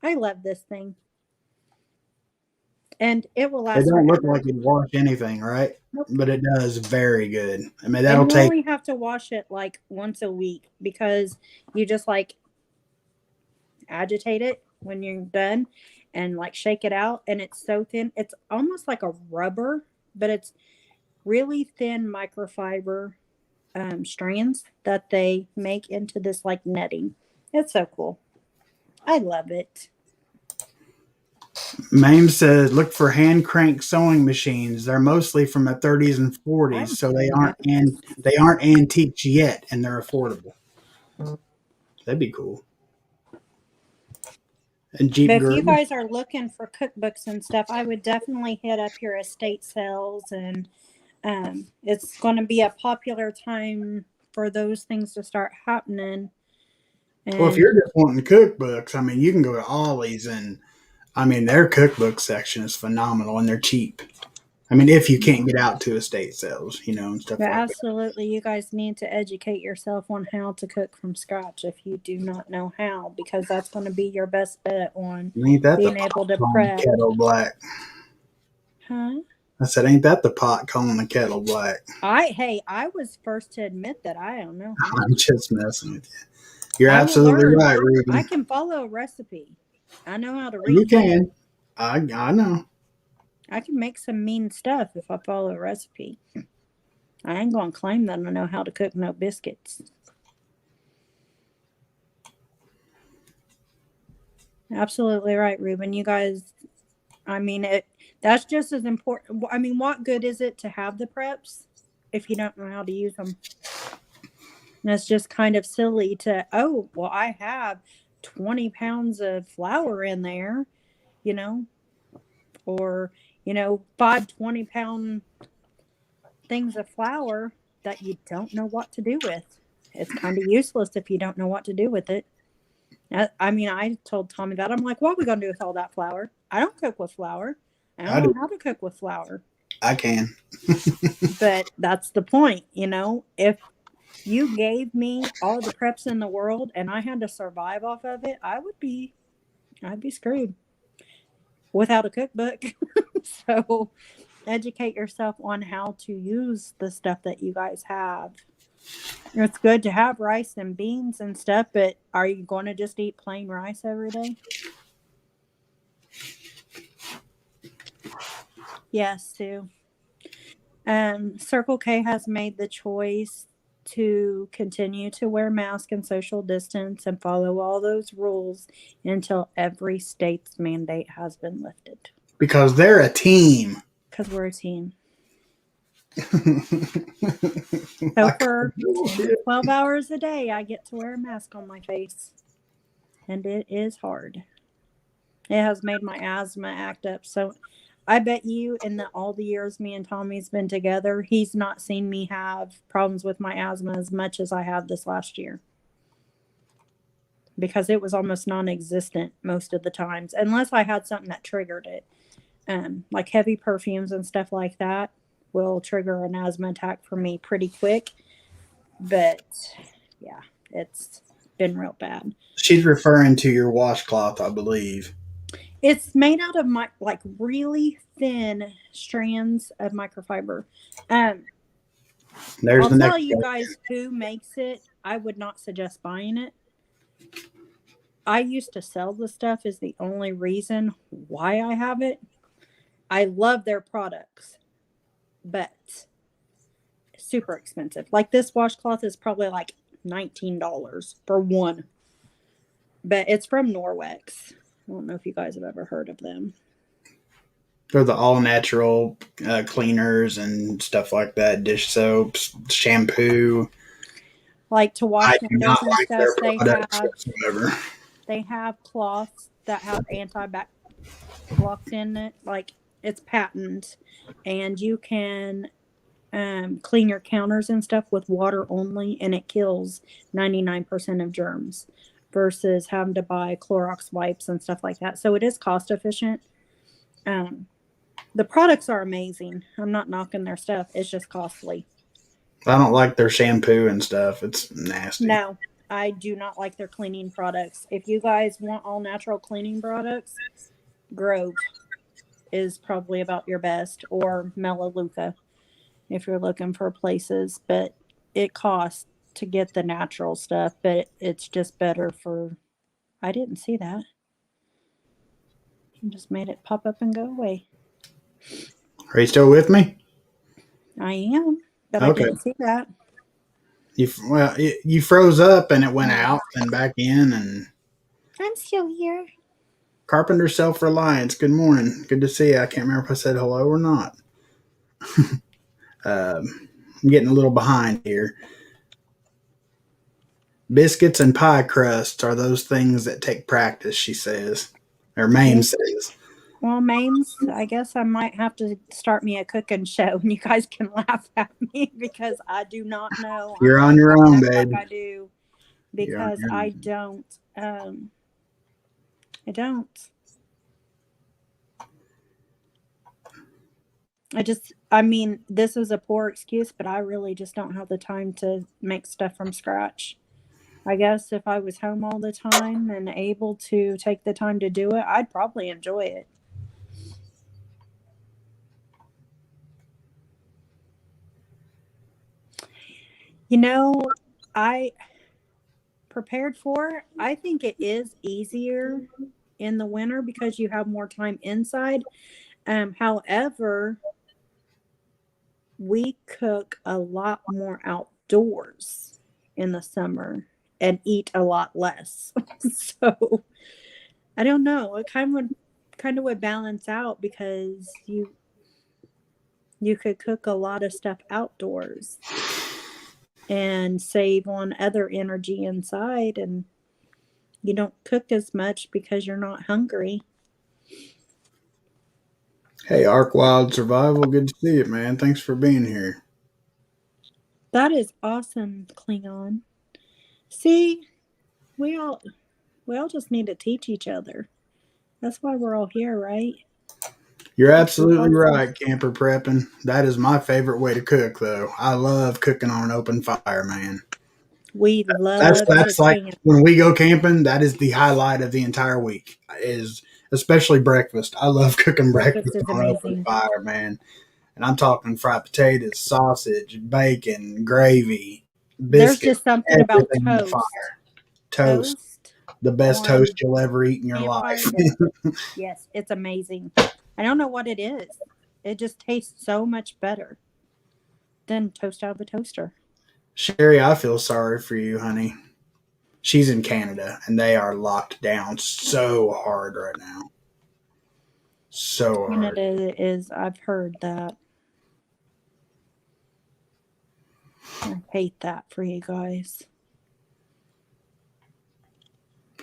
I love this thing. And it will last. It don't look like it wash anything, right? Nope. But it does very good. I mean, that'll take. You only have to wash it like once a week, because you just like agitate it when you're done and like shake it out, and it's so thin. It's almost like a rubber, but it's really thin microfiber strands that they make into this like netting. It's so cool. I love it. Mame says, look for hand crank sewing machines. They're mostly from the 30s and 40s, so they aren't antiques yet, and they're affordable. That'd be cool. And but if you guys are looking for cookbooks and stuff, I would definitely hit up your estate sales, and it's going to be a popular time for those things to start happening. And well, if you're just wanting cookbooks, I mean, you can go to Ollie's, and I mean, their cookbook section is phenomenal, and they're cheap. I mean, if you can't get out to estate sales, and stuff like that. Absolutely. You guys need to educate yourself on how to cook from scratch if you do not know how, because that's going to be your best bet on being able to prep. Kettle black. Huh? I said, ain't that the pot calling the kettle black? I was first to admit that I don't know how. I'm just messing with you. You're absolutely right, Ruben. I can follow a recipe. I know how to read. You can. I know. I can make some mean stuff if I follow a recipe. I ain't gonna claim that I know how to cook no biscuits. Absolutely right, Ruben. You guys, I mean, that's just as important. I mean, what good is it to have the preps if you don't know how to use them? And it's just kind of silly to, oh, well, I have 20 pounds of flour in there, you know, or, 5 20-pound things of flour that you don't know what to do with. It's kind of useless if you don't know what to do with it. I mean, I told Tommy that. I'm like, what are we going to do with all that flour? I don't cook with flour. I don't I know do. how to cook with flour. I can. But that's the point, If you gave me all the preps in the world and I had to survive off of it, I'd be screwed without a cookbook. So educate yourself on how to use the stuff that you guys have. It's good to have rice and beans and stuff, but are you going to just eat plain rice every day? Yes, Sue. Circle K has made the choice to continue to wear masks and social distance and follow all those rules until every state's mandate has been lifted. Because they're a team. Because we're a team. So I for bullshit. 12 hours a day, I get to wear a mask on my face. And it is hard. It has made my asthma act up. So I bet you in all the years me and Tommy's been together, he's not seen me have problems with my asthma as much as I have this last year. Because it was almost non-existent most of the times, unless I had something that triggered it. Like heavy perfumes and stuff like that will trigger an asthma attack for me pretty quick. But yeah, it's been real bad. She's referring to your washcloth, I believe. It's made out of really thin strands of microfiber. There's I'll the tell next you one. guys who makes it. I would not suggest buying it. I used to sell the stuff is the only reason why I have it. I love their products, but super expensive. Like this washcloth is probably like $19 for one. But it's from Norwex. I don't know if you guys have ever heard of them. They're the all natural cleaners and stuff like that, dish soaps, shampoo. Like to I wash do not windows and like stuff, their products whatsoever. they have cloths that have anti-bac cloths in it. Like it's patent, and you can clean your counters and stuff with water only, and it kills 99% of germs versus having to buy Clorox wipes and stuff like that. So it is cost efficient. Um, the products are amazing. I'm not knocking their stuff. It's just costly. I don't like their shampoo and stuff. It's nasty. No, I do not like their cleaning products. If you guys want all natural cleaning products, Grove is probably about your best, or Melaleuca if you're looking for places. But it costs to get the natural stuff, but it's just better for. I didn't see that. I just made it pop up and go away. Are you still with me? I am, but I Okay. didn't see that. You froze up and it went out and back in. And I'm still here. Carpenter Self Reliance. Good morning. Good to see you. I can't remember if I said hello or not. I'm getting a little behind here. Biscuits and pie crusts are those things that take practice, she says. Or Mame Yeah. says. Well, Mames, I guess I might have to start me a cooking show, and you guys can laugh at me because I do not know. You're I'm on not your going to own, act like babe. I do You're on because your I own. don't. I don't. I mean, this is a poor excuse, but I really just don't have the time to make stuff from scratch. I guess if I was home all the time and able to take the time to do it, I'd probably enjoy it. You know, I prepared for, I think it is easier in the winter because you have more time inside. However, we cook a lot more outdoors in the summer and eat a lot less. So I don't know. It kind of would balance out because you could cook a lot of stuff outdoors and save on other energy inside, and you don't cook as much because you're not hungry. Hey, Ark Wild Survival, good to see you, man. Thanks for being here. That is awesome, Klingon. See, we all we all just need to teach each other. That's why we're all here, right? You're That's absolutely awesome. right, camper prepping. That is my favorite way to cook, though. I love cooking on an open fire, man. We That's love to that's like camp. when we go camping. That is the highlight of the entire week. Is especially breakfast. I love cooking Breakfast breakfast is on an open amazing. fire, man. And I'm talking fried potatoes, sausage, bacon, gravy, There's biscuit, just something about everything on the toast. fire. Toast, Toast the best toast on you'll ever eat in your campfire life. is, yes, it's amazing. I don't know what it is. It just tastes so much better than toast out of the toaster. Sherry, I feel sorry for you, honey. She's in Canada and they are locked down so hard right now. So hard. Canada is, I've heard that. I hate that for you guys.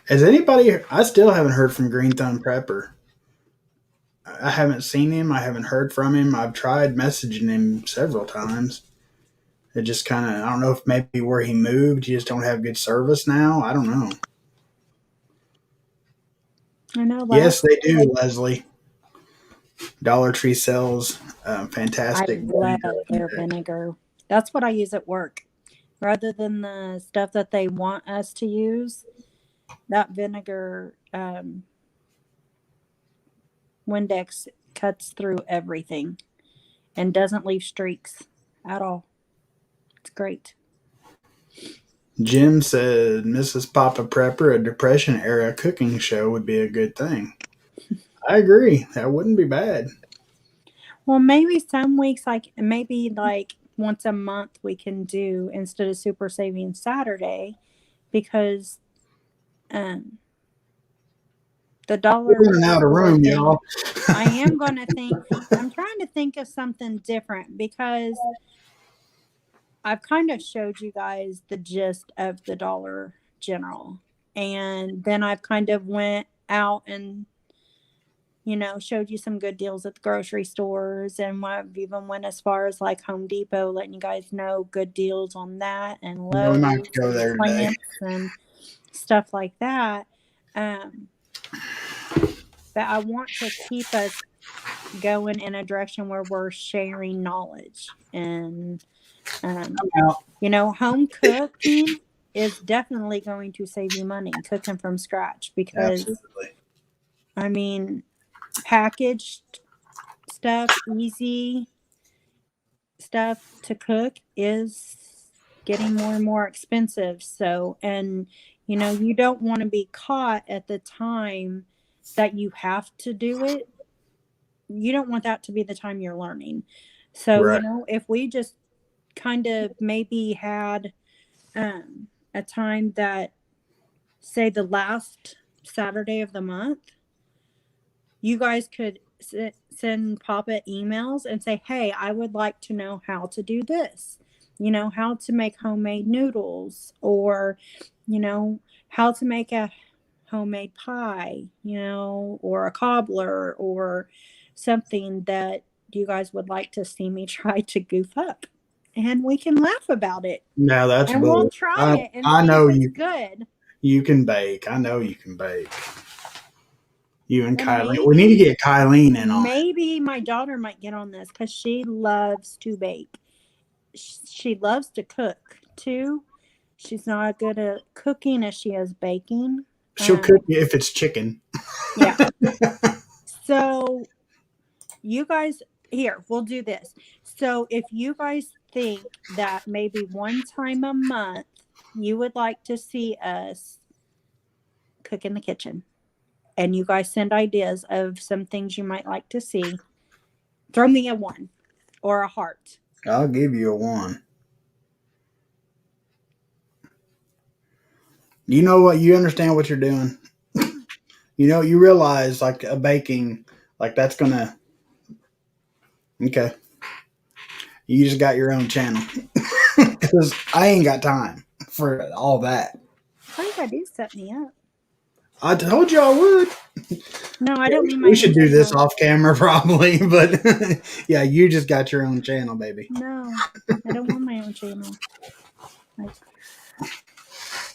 Has anybody? I still haven't heard from Green Thumb Prepper. I haven't seen him. I haven't heard from him. I've tried messaging him several times. It just kind of, I don't know if maybe where he moved, you just don't have good service now. I don't know. I know Yes, last they do, Leslie. Dollar Tree sells I fantastic love vinegar. their vinegar. That's what I use at work. Rather than the stuff that they want us to use, that vinegar Windex cuts through everything and doesn't leave streaks at all. It's great. Jim said Mrs. Papa Prepper, a Depression era cooking show would be a good thing. I agree. That wouldn't be bad. Well, maybe some weeks, like maybe like once a month, we can do instead of Super Saving Saturday because um, the We're dollar running out of store room, thing. y'all. I am going to think, I'm trying to think of something different because I've kind of showed you guys the gist of the Dollar General. And then I've kind of went out and, showed you some good deals at the grocery stores. And I've even went as far as like Home Depot, letting you guys know good deals on that and Yeah, we might have to Lowe's go and there today. plants and stuff like that. Um, but I want to keep us going in a direction where we're sharing knowledge and um, I'm out. home cooking is definitely going to save you money cooking from scratch because, Absolutely. I mean, packaged stuff, easy stuff to cook is getting more and more expensive. So, and you don't want to be caught at the time that you have to do it. You don't want that to be the time you're learning. So, Right. if we just kind of maybe had a time that, say, the last Saturday of the month, you guys could send Papa emails and say, hey, I would like to know how to do this, how to make homemade noodles, or, how to make a homemade pie, or a cobbler, or something that you guys would like to see me try to goof up. And we can laugh about it. Now that's And we'll bull. try I it and I see if know it's you good. you can bake. I know you can bake. You and Well, Kylene. We need to get Kylene in on it. maybe my daughter might get on this because she loves to bake. She loves to cook too. She's not good at cooking as she is baking. She'll cook Um, you if it's chicken. yeah. So you guys, here, we'll do this. So if you guys think that maybe one time a month you would like to see us cook in the kitchen, and you guys send ideas of some things you might like to see, throw me a 1 or a heart. I'll give you a 1. You know what? You understand what you're doing. You realize like a baking, like that's gonna. Okay. You just got your own channel because I ain't got time for all that. All you gotta do is set me up. I told you I would. No, I Yeah, don't mean my we own should do this channel. off camera probably, but yeah, you just got your own channel, baby. No, I don't want my own channel. Like,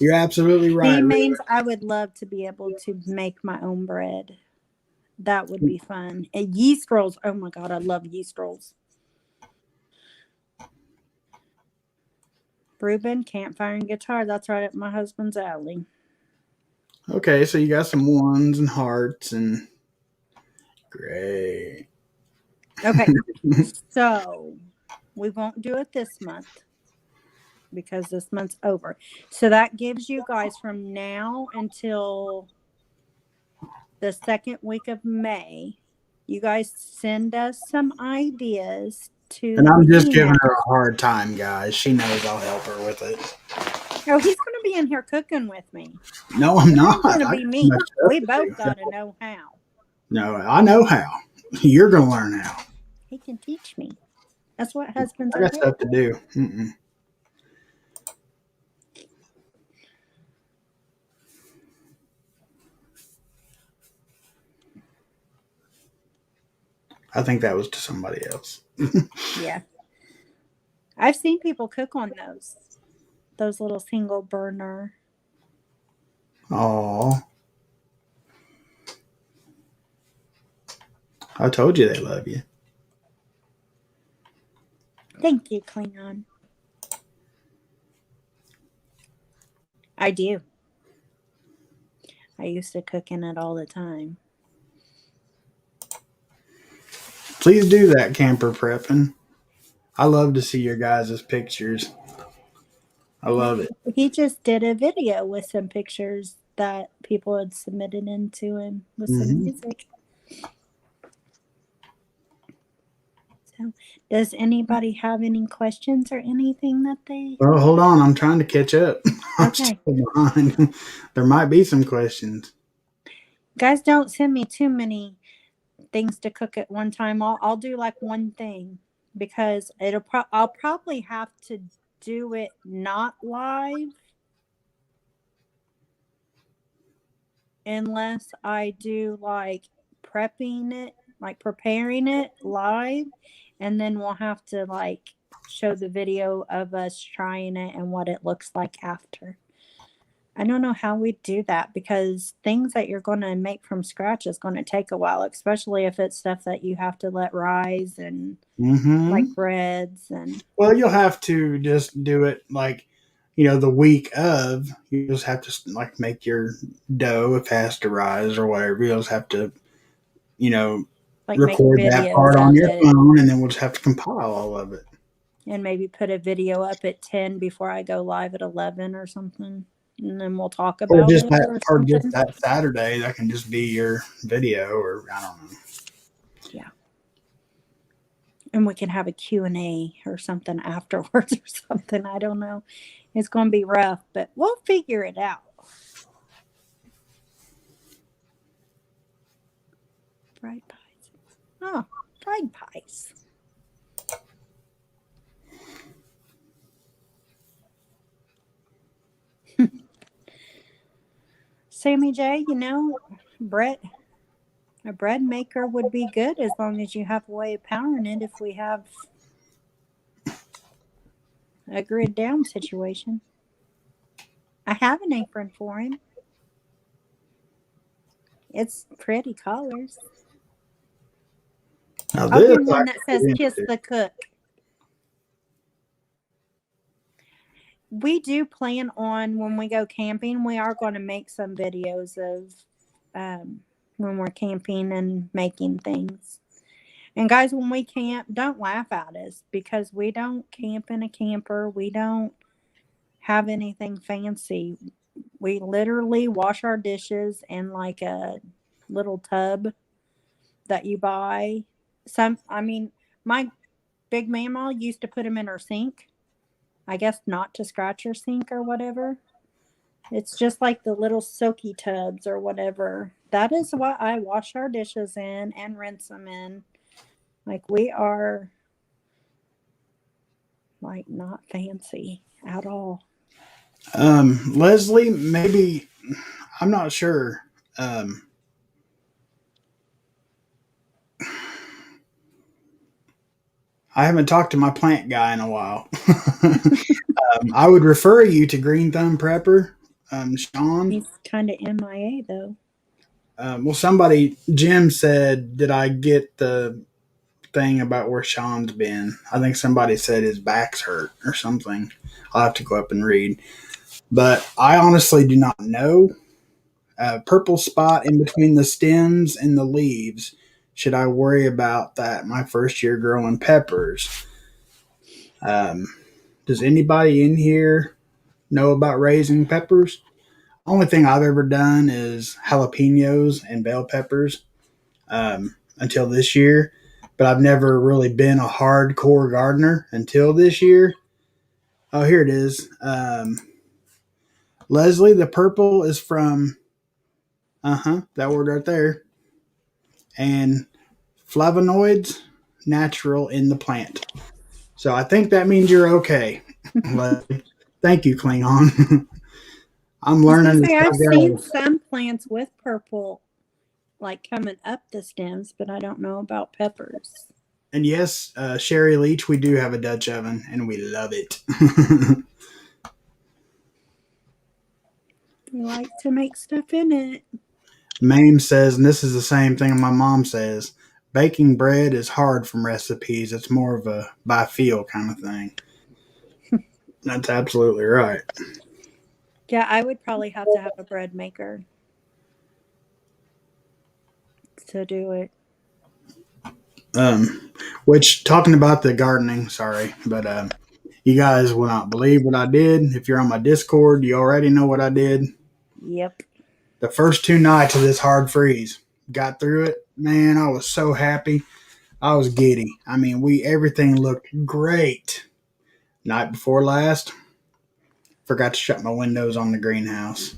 You're absolutely right. he means I would love to be able to make my own bread. That would be fun. And yeast rolls. Oh my God, I love yeast rolls. Ruben, campfire and guitar. That's right up my husband's alley. Okay, so you got some 1s and hearts and great. Okay, so we won't do it this month because this month's over. So that gives you guys from now until the second week of May. You guys send us some ideas to And I'm the just giving email. her a hard time, guys. She knows I'll help her with it. Oh, he's going to be in here cooking with me. No, I'm It not. ain't going to I got be too me. much stuff We to both do. got to know how. No, I know how. You're gonna learn how. He can teach me. That's what husbands I are got for. stuff to do. Mm-mm. I think that was to somebody else. Yeah. I've seen people cook on those little single burner. Oh, I told you they love you. Thank you, Klingon. I do. I used to cook in it all the time. Please do that camper prepping. I love to see your guys' pictures. I love it. He just did a video with some pictures that people had submitted into him with some Hmm. music. So, does anybody have any questions or anything that they? Well, hold on. I'm trying to catch up. I'm Okay, still behind. There might be some questions. guys, don't send me too many things to cook at one time. I'll do like one thing because I'll probably have to do it not live unless I do like prepping it, like preparing it live, and then we'll have to like show the video of us trying it and what it looks like after. I don't know how we do that because things that you're going to make from scratch is going to take a while, especially if it's stuff that you have to let rise and Hmm. like breads and Well, you'll have to just do it like, the week of. You just have to like make your dough if it has to rise or whatever. You'll just have to, you know, like make record that videos part on of your it phone, and then we'll just have to compile all of it. and maybe put a video up at 10 before I go live at 11 or something. And then we'll talk Or about just it that, or or just something. that Saturday, that can just be your video, or I don't know. Yeah. And we can have a Q&A or something afterwards or something. I don't know. It's going to be rough, but we'll figure it out. Fried pies. Oh, fried pies. Sammy J, a bread maker would be good as long as you have a way of powering it if we have a grid down situation. I have an apron for him. It's pretty colors. Now I'll this do I one that can says get Kiss into. the Cook. We do plan on when we go camping, we are going to make some videos of when we're camping and making things. And guys, when we camp, don't laugh at us because we don't camp in a camper. We don't have anything fancy. We literally wash our dishes in like a little tub that you buy. My big mama used to put them in her sink. I guess not to scratch your sink or whatever. It's just like the little soaky tubs or whatever. That is what I wash our dishes in and rinse them in. Like we are like not fancy at all. Leslie, maybe, I'm not sure. I haven't talked to my plant guy in a while. I would refer you to Green Thumb Prepper, Sean. He's kind of MIA though. Well, somebody, Jim said, did I get the thing about where Sean's been? I think somebody said his back's hurt or something. I'll have to go up and read. But I honestly do not know. Purple spot in between the stems and the leaves. Should I worry about that my first year growing peppers? Um, does anybody in here know about raising peppers? Only thing I've ever done is jalapenos and bell peppers until this year, but I've never really been a hardcore gardener until this year. Oh, here it is. Leslie, the purple is from, that word right there. And flavonoids, natural in the plant. So I think that means you're okay. Thank you, Klingon. I'm I was gonna learning as say I I've seen go. some plants with purple like coming up the stems, but I don't know about peppers. And yes, Sherry Leach, we do have a Dutch oven, and we love it. We like to make stuff in it. Mame says, and this is the same thing my mom says, baking bread is hard from recipes. It's more of a by feel kind of thing. That's absolutely right. Yeah, I would probably have to have a bread maker to do it. Which, talking about the gardening, sorry, but you guys will not believe what I did. If you're on my Discord, you already know what I did. Yep. The first 2 nights of this hard freeze, got through it. Man, I was so happy. I was giddy. I mean, everything looked great. Night before last, forgot to shut my windows on the greenhouse.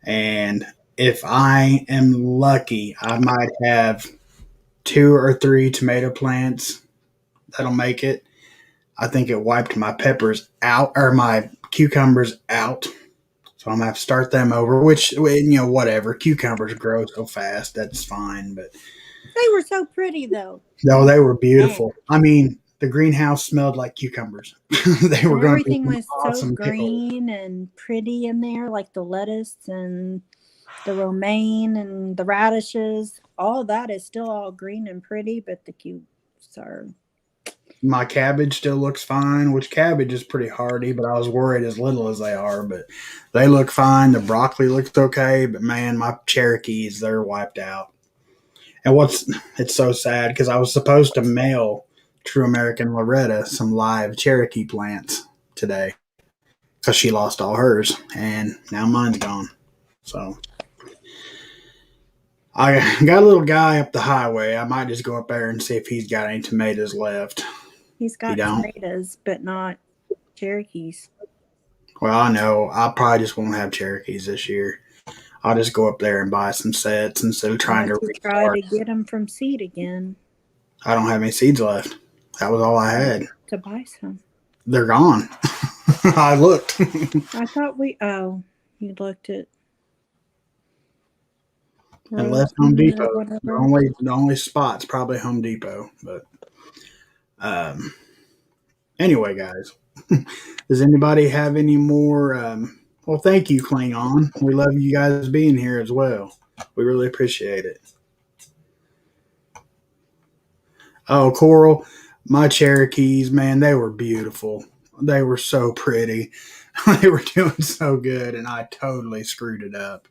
And if I am lucky, I might have 2 or 3 tomato plants that'll make it. I think it wiped my peppers out or my cucumbers out. So I'm gonna have to start them over, which, whatever. Cucumbers grow so fast, that's fine. But They were so pretty though. no, they were Man. beautiful. I mean, the greenhouse smelled like cucumbers. They were And going to be everything some was so awesome pickles. green and pretty in there, like the lettuce and the romaine and the radishes. All that is still all green and pretty, but the cubes are. My cabbage still looks fine, which cabbage is pretty hardy, but I was worried as little as they are, but they look fine. The broccoli looks okay, but man, my Cherokees, they're wiped out. And it's so sad because I was supposed to mail True American Loretta some live Cherokee plants today because she lost all hers, and now mine's gone. So I got a little guy up the highway. I might just go up there and see if he's got any tomatoes left. He's He got don't. tomatoes, but not Cherokees. Well, I know. I probably just won't have Cherokees this year. I'll just go up there and buy some sets instead of I'll trying have to to try restart. to get them from seed again I don't have any seeds left. That was all I had. to buy some. They're gone. I looked. I thought you looked at Unless Home Roseman or Depot. The whatever. only the only spot's probably Home Depot. But um, anyway, guys, does anybody have any more? Well, thank you, Klingon. We love you guys being here as well. We really appreciate it. Oh, Coral, my Cherokees, man, they were beautiful. They were so pretty. They were doing so good, and I totally screwed it up.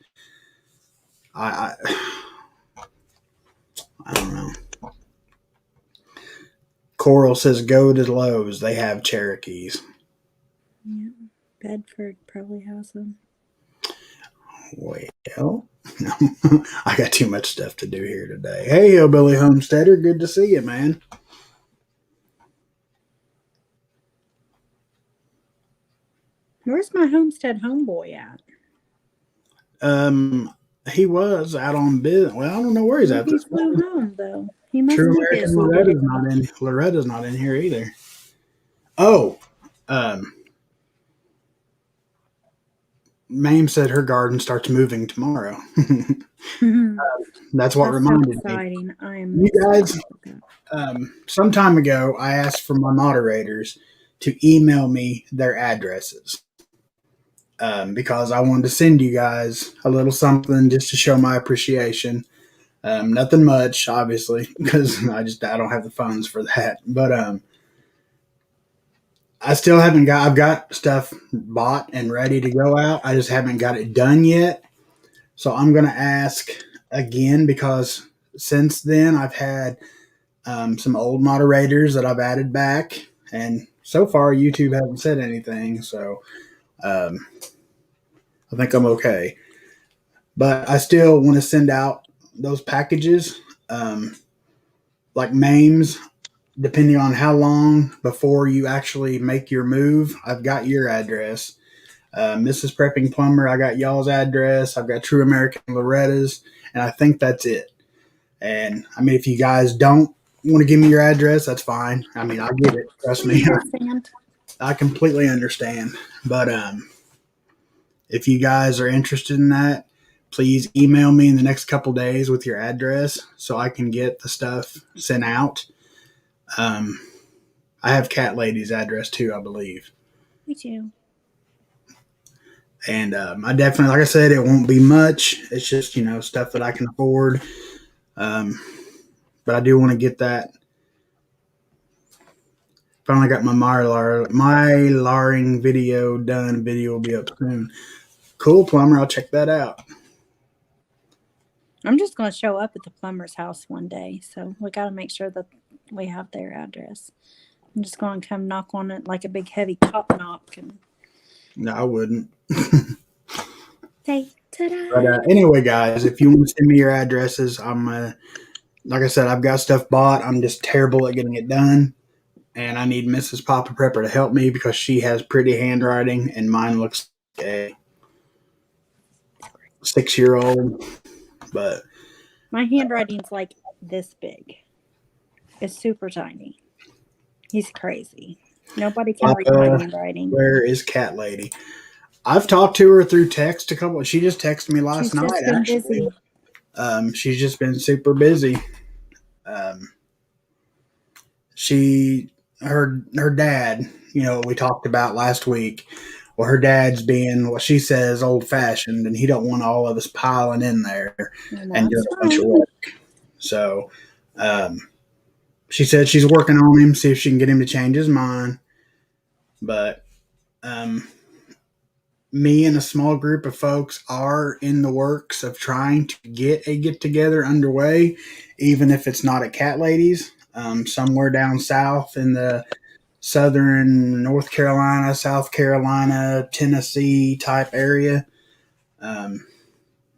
I I don't know. Coral says go to Lowe's. They have Cherokees. Yeah, Bedford probably has them. Well, I got too much stuff to do here today. Hey, Hillbilly Homesteader, good to see you, man. Where's my homestead homeboy at? He was out on business. Well, I don't know where he's at He this flew morning. home though. He must True be American busy Loretta's today. not in. Loretta's not in here either. Oh, um, Mame said her garden starts moving tomorrow. That's what That's so reminded me. exciting. I am You guys, excited about that. some time ago, I asked for my moderators to email me their addresses because I wanted to send you guys a little something just to show my appreciation. Nothing much, obviously, because I don't have the funds for that. But I still haven't got. I've got stuff bought and ready to go out. I just haven't got it done yet. So I'm gonna ask again because since then I've had some old moderators that I've added back, and so far YouTube hasn't said anything. So um, I think I'm okay. But I still want to send out those packages, like Mames. Depending on how long before you actually make your move, I've got your address. Mrs. Prepping Plumber, I got y'all's address. I've got True American Loretta's, and I think that's it. And I mean, if you guys don't want to give me your address, that's fine. I mean, I get it. Trust me, I completely understand. But if you guys are interested in that, please email me in the next couple days with your address so I can get the stuff sent out. I have Cat Lady's address too, I believe. Me too. And I definitely, like I said, it won't be much. It's just, stuff that I can afford. But I do want to get that. Finally got my mylaring video done. Video will be up soon. Cool, Plumber. I'll check that out. I'm just going to show up at the plumber's house one day. So we got to make sure that we have their address. I'm just going to come knock on it like a big heavy top knock. No, I wouldn't. Say ta-da. But anyway, guys, if you want to send me your addresses, I'm like I said, I've got stuff bought. I'm just terrible at getting it done. And I need Mrs. Poppaprepper to help me because she has pretty handwriting and mine looks like a 6-year-old. But my handwriting's like this big. It's super tiny. He's crazy. Nobody can read my handwriting. Where is Cat Lady? I've talked to her through text a couple. She just texted me last night. Actually, she's just been super busy. Her dad, we talked about last week. Well, her dad's being what she says old fashioned, and he don't want all of us piling in there and doing a bunch of work. So, she said she's working on him, see if she can get him to change his mind. But me and a small group of folks are in the works of trying to get a get together underway, even if it's not at Cat Ladies, somewhere down south in the southern North Carolina, South Carolina, Tennessee type area,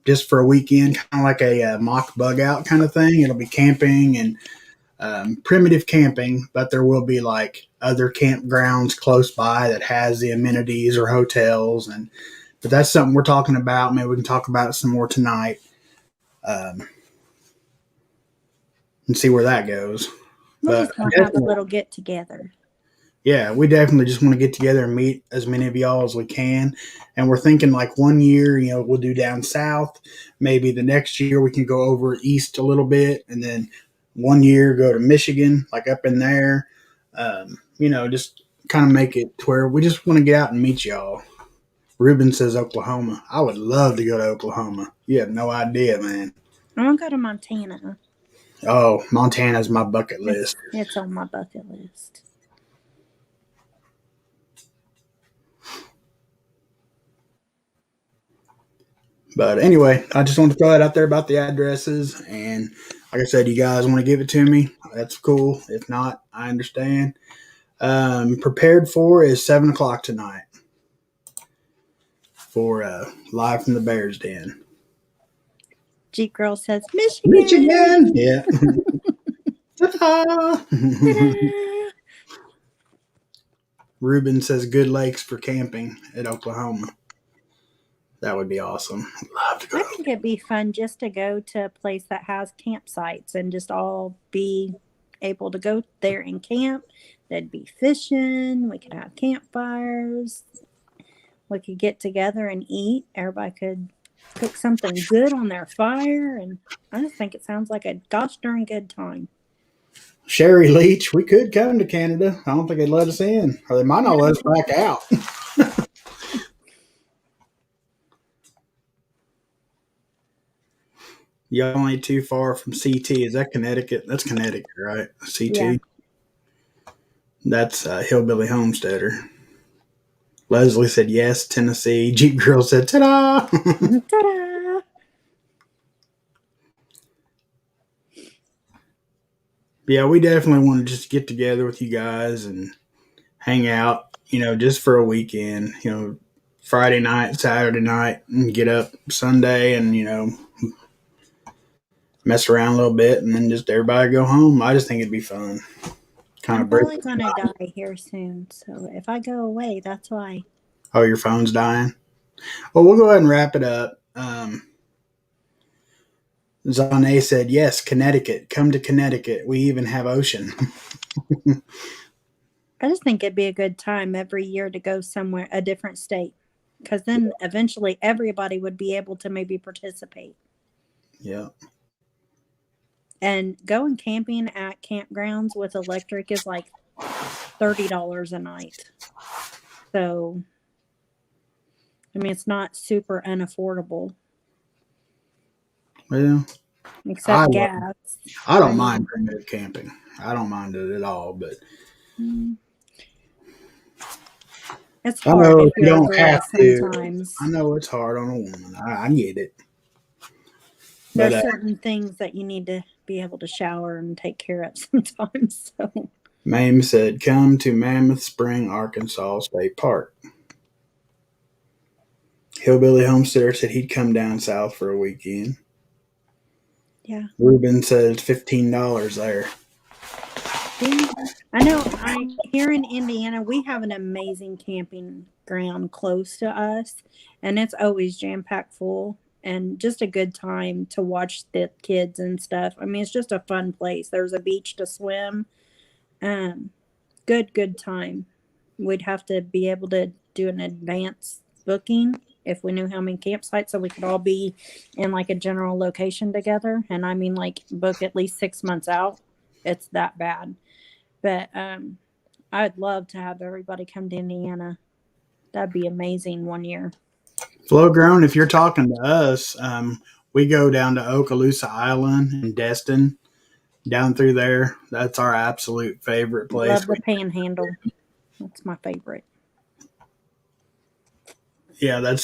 just for a weekend, kind of like a mock bug out kind of thing. It'll be camping and primitive camping, but there will be like other campgrounds close by that has the amenities or hotels. But that's something we're talking about. Maybe we can talk about it some more tonight, and see where that goes. We're just going to have a little get together. Yeah, we definitely just want to get together and meet as many of y'all as we can. And we're thinking like one year, we'll do down south. Maybe the next year we can go over east a little bit. And then one year go to Michigan, like up in there. Just kind of make it to where we just want to get out and meet y'all. Ruben says Oklahoma. I would love to go to Oklahoma. You have no idea, man. I want to go to Montana. Oh, Montana's my bucket list. It's on my bucket list. But anyway, I just want to throw it out there about the addresses. And like I said, you guys want to give it to me, that's cool. If not, I understand. Prepared for is 7 o'clock tonight for Live from the Bears Den. Jeep Girl says, Michigan. Michigan! Yeah. Ta-da! Ta-da! Ruben says good lakes for camping at Oklahoma. That would be awesome. I'd love to go. I think it'd be fun just to go to a place that has campsites and just all be able to go there and camp. There'd be fishing. We could have campfires. We could get together and eat. Everybody could cook something good on their fire. And I just think it sounds like a gosh darn good time. Sherry Leach, we could come to Canada. I don't think they'd let us in, or they might not let us back out. Y'all ain't too far from CT. Is that Connecticut? That's Connecticut, right? CT? Yeah. That's Hillbilly Homesteader. Leslie said yes, Tennessee. Jeep Girl said ta-da! Ta-da! Yeah, we definitely want to just get together with you guys and hang out, just for a weekend, Friday night, Saturday night, and get up Sunday and, mess around a little bit and then just everybody go home. I just think it'd be fun. I'm probably going to die here soon. So if I go away, that's why. Oh, your phone's dying? Well, we'll go ahead and wrap it up. Zane said, yes, Connecticut. Come to Connecticut. We even have ocean. I just think it'd be a good time every year to go somewhere, a different state. Because then eventually everybody would be able to maybe participate. Yeah. And going camping at campgrounds with electric is like $30 a night. So, I mean, it's not super unaffordable. Well, except gas. I don't mind primitive camping. I don't mind it at all, but it's hard if you don't have to. sometimes. I know it's hard on a woman. I get it. There's certain things that you need to be able to shower and take care of sometimes. So. Mame said, come to Mammoth Spring, Arkansas State Park. Hillbilly Homesteader said he'd come down south for a weekend. Yeah. Ruben said $15 there. I know here in Indiana, we have an amazing camping ground close to us, and it's always jam-packed full and just a good time to watch the kids and stuff. I mean, it's just a fun place. There's a beach to swim. Good time. We'd have to be able to do an advance booking if we knew how many campsites, so we could all be in like a general location together. And I mean, like, book at least 6 months out. It's that bad. But I'd love to have everybody come to Indiana. That'd be amazing one year. Flow Grown, if you're talking to us, we go down to Okaloosa Island in Destin, down through there. That's our absolute favorite place. Love the Panhandle. That's my favorite. Yeah,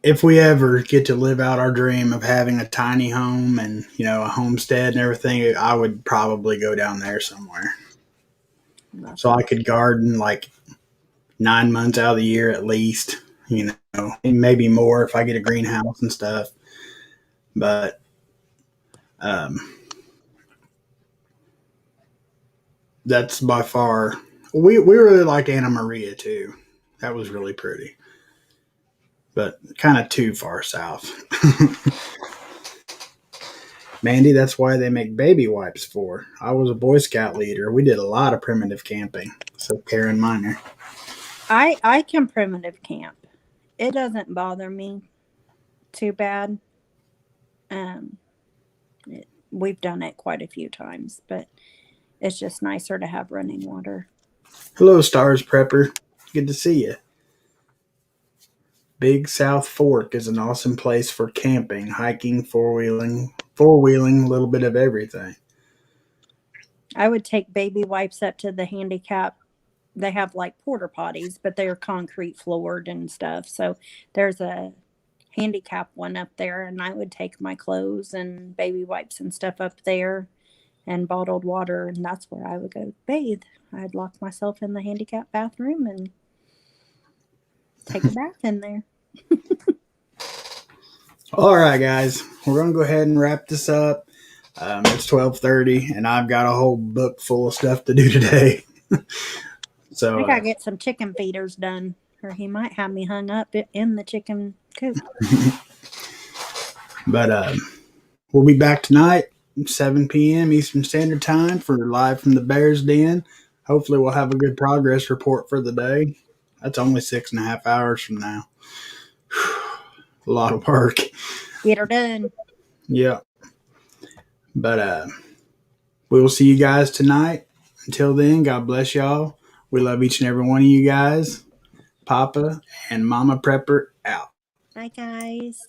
if we ever get to live out our dream of having a tiny home and, a homestead and everything, I would probably go down there somewhere. So I could garden like 9 months out of the year at least, and maybe more if I get a greenhouse and stuff. But that's by far. We really liked Anna Maria too. That was really pretty, but kind of too far south. Mandy, that's why they make baby wipes for. I was a Boy Scout leader. We did a lot of primitive camping. So Karen Miner. I can primitive camp. It doesn't bother me too bad. We've done it quite a few times, but it's just nicer to have running water. Hello, Stars Prepper. Good to see you. Big South Fork is an awesome place for camping, hiking, four-wheeling, a little bit of everything. I would take baby wipes up to the handicap. They have like porta potties, but they're concrete floored and stuff. So there's a handicap one up there, and I would take my clothes and baby wipes and stuff up there and bottled water, and that's where I would go bathe. I'd lock myself in the handicap bathroom and take a bath in there. All right, guys, we're gonna go ahead and wrap this up. It's 12:30, and I've got a whole book full of stuff to do today. So I gotta get some chicken feeders done, or he might have me hung up in the chicken coop. But we'll be back tonight, 7 p.m. Eastern Standard Time for Live from the Bears Den. Hopefully, we'll have a good progress report for the day. That's only 6.5 hours from now. A lot of work. Get her done. Yeah. But we will see you guys tonight. Until then, God bless y'all. We love each and every one of you guys. Papa and Mama Prepper out. Bye, guys.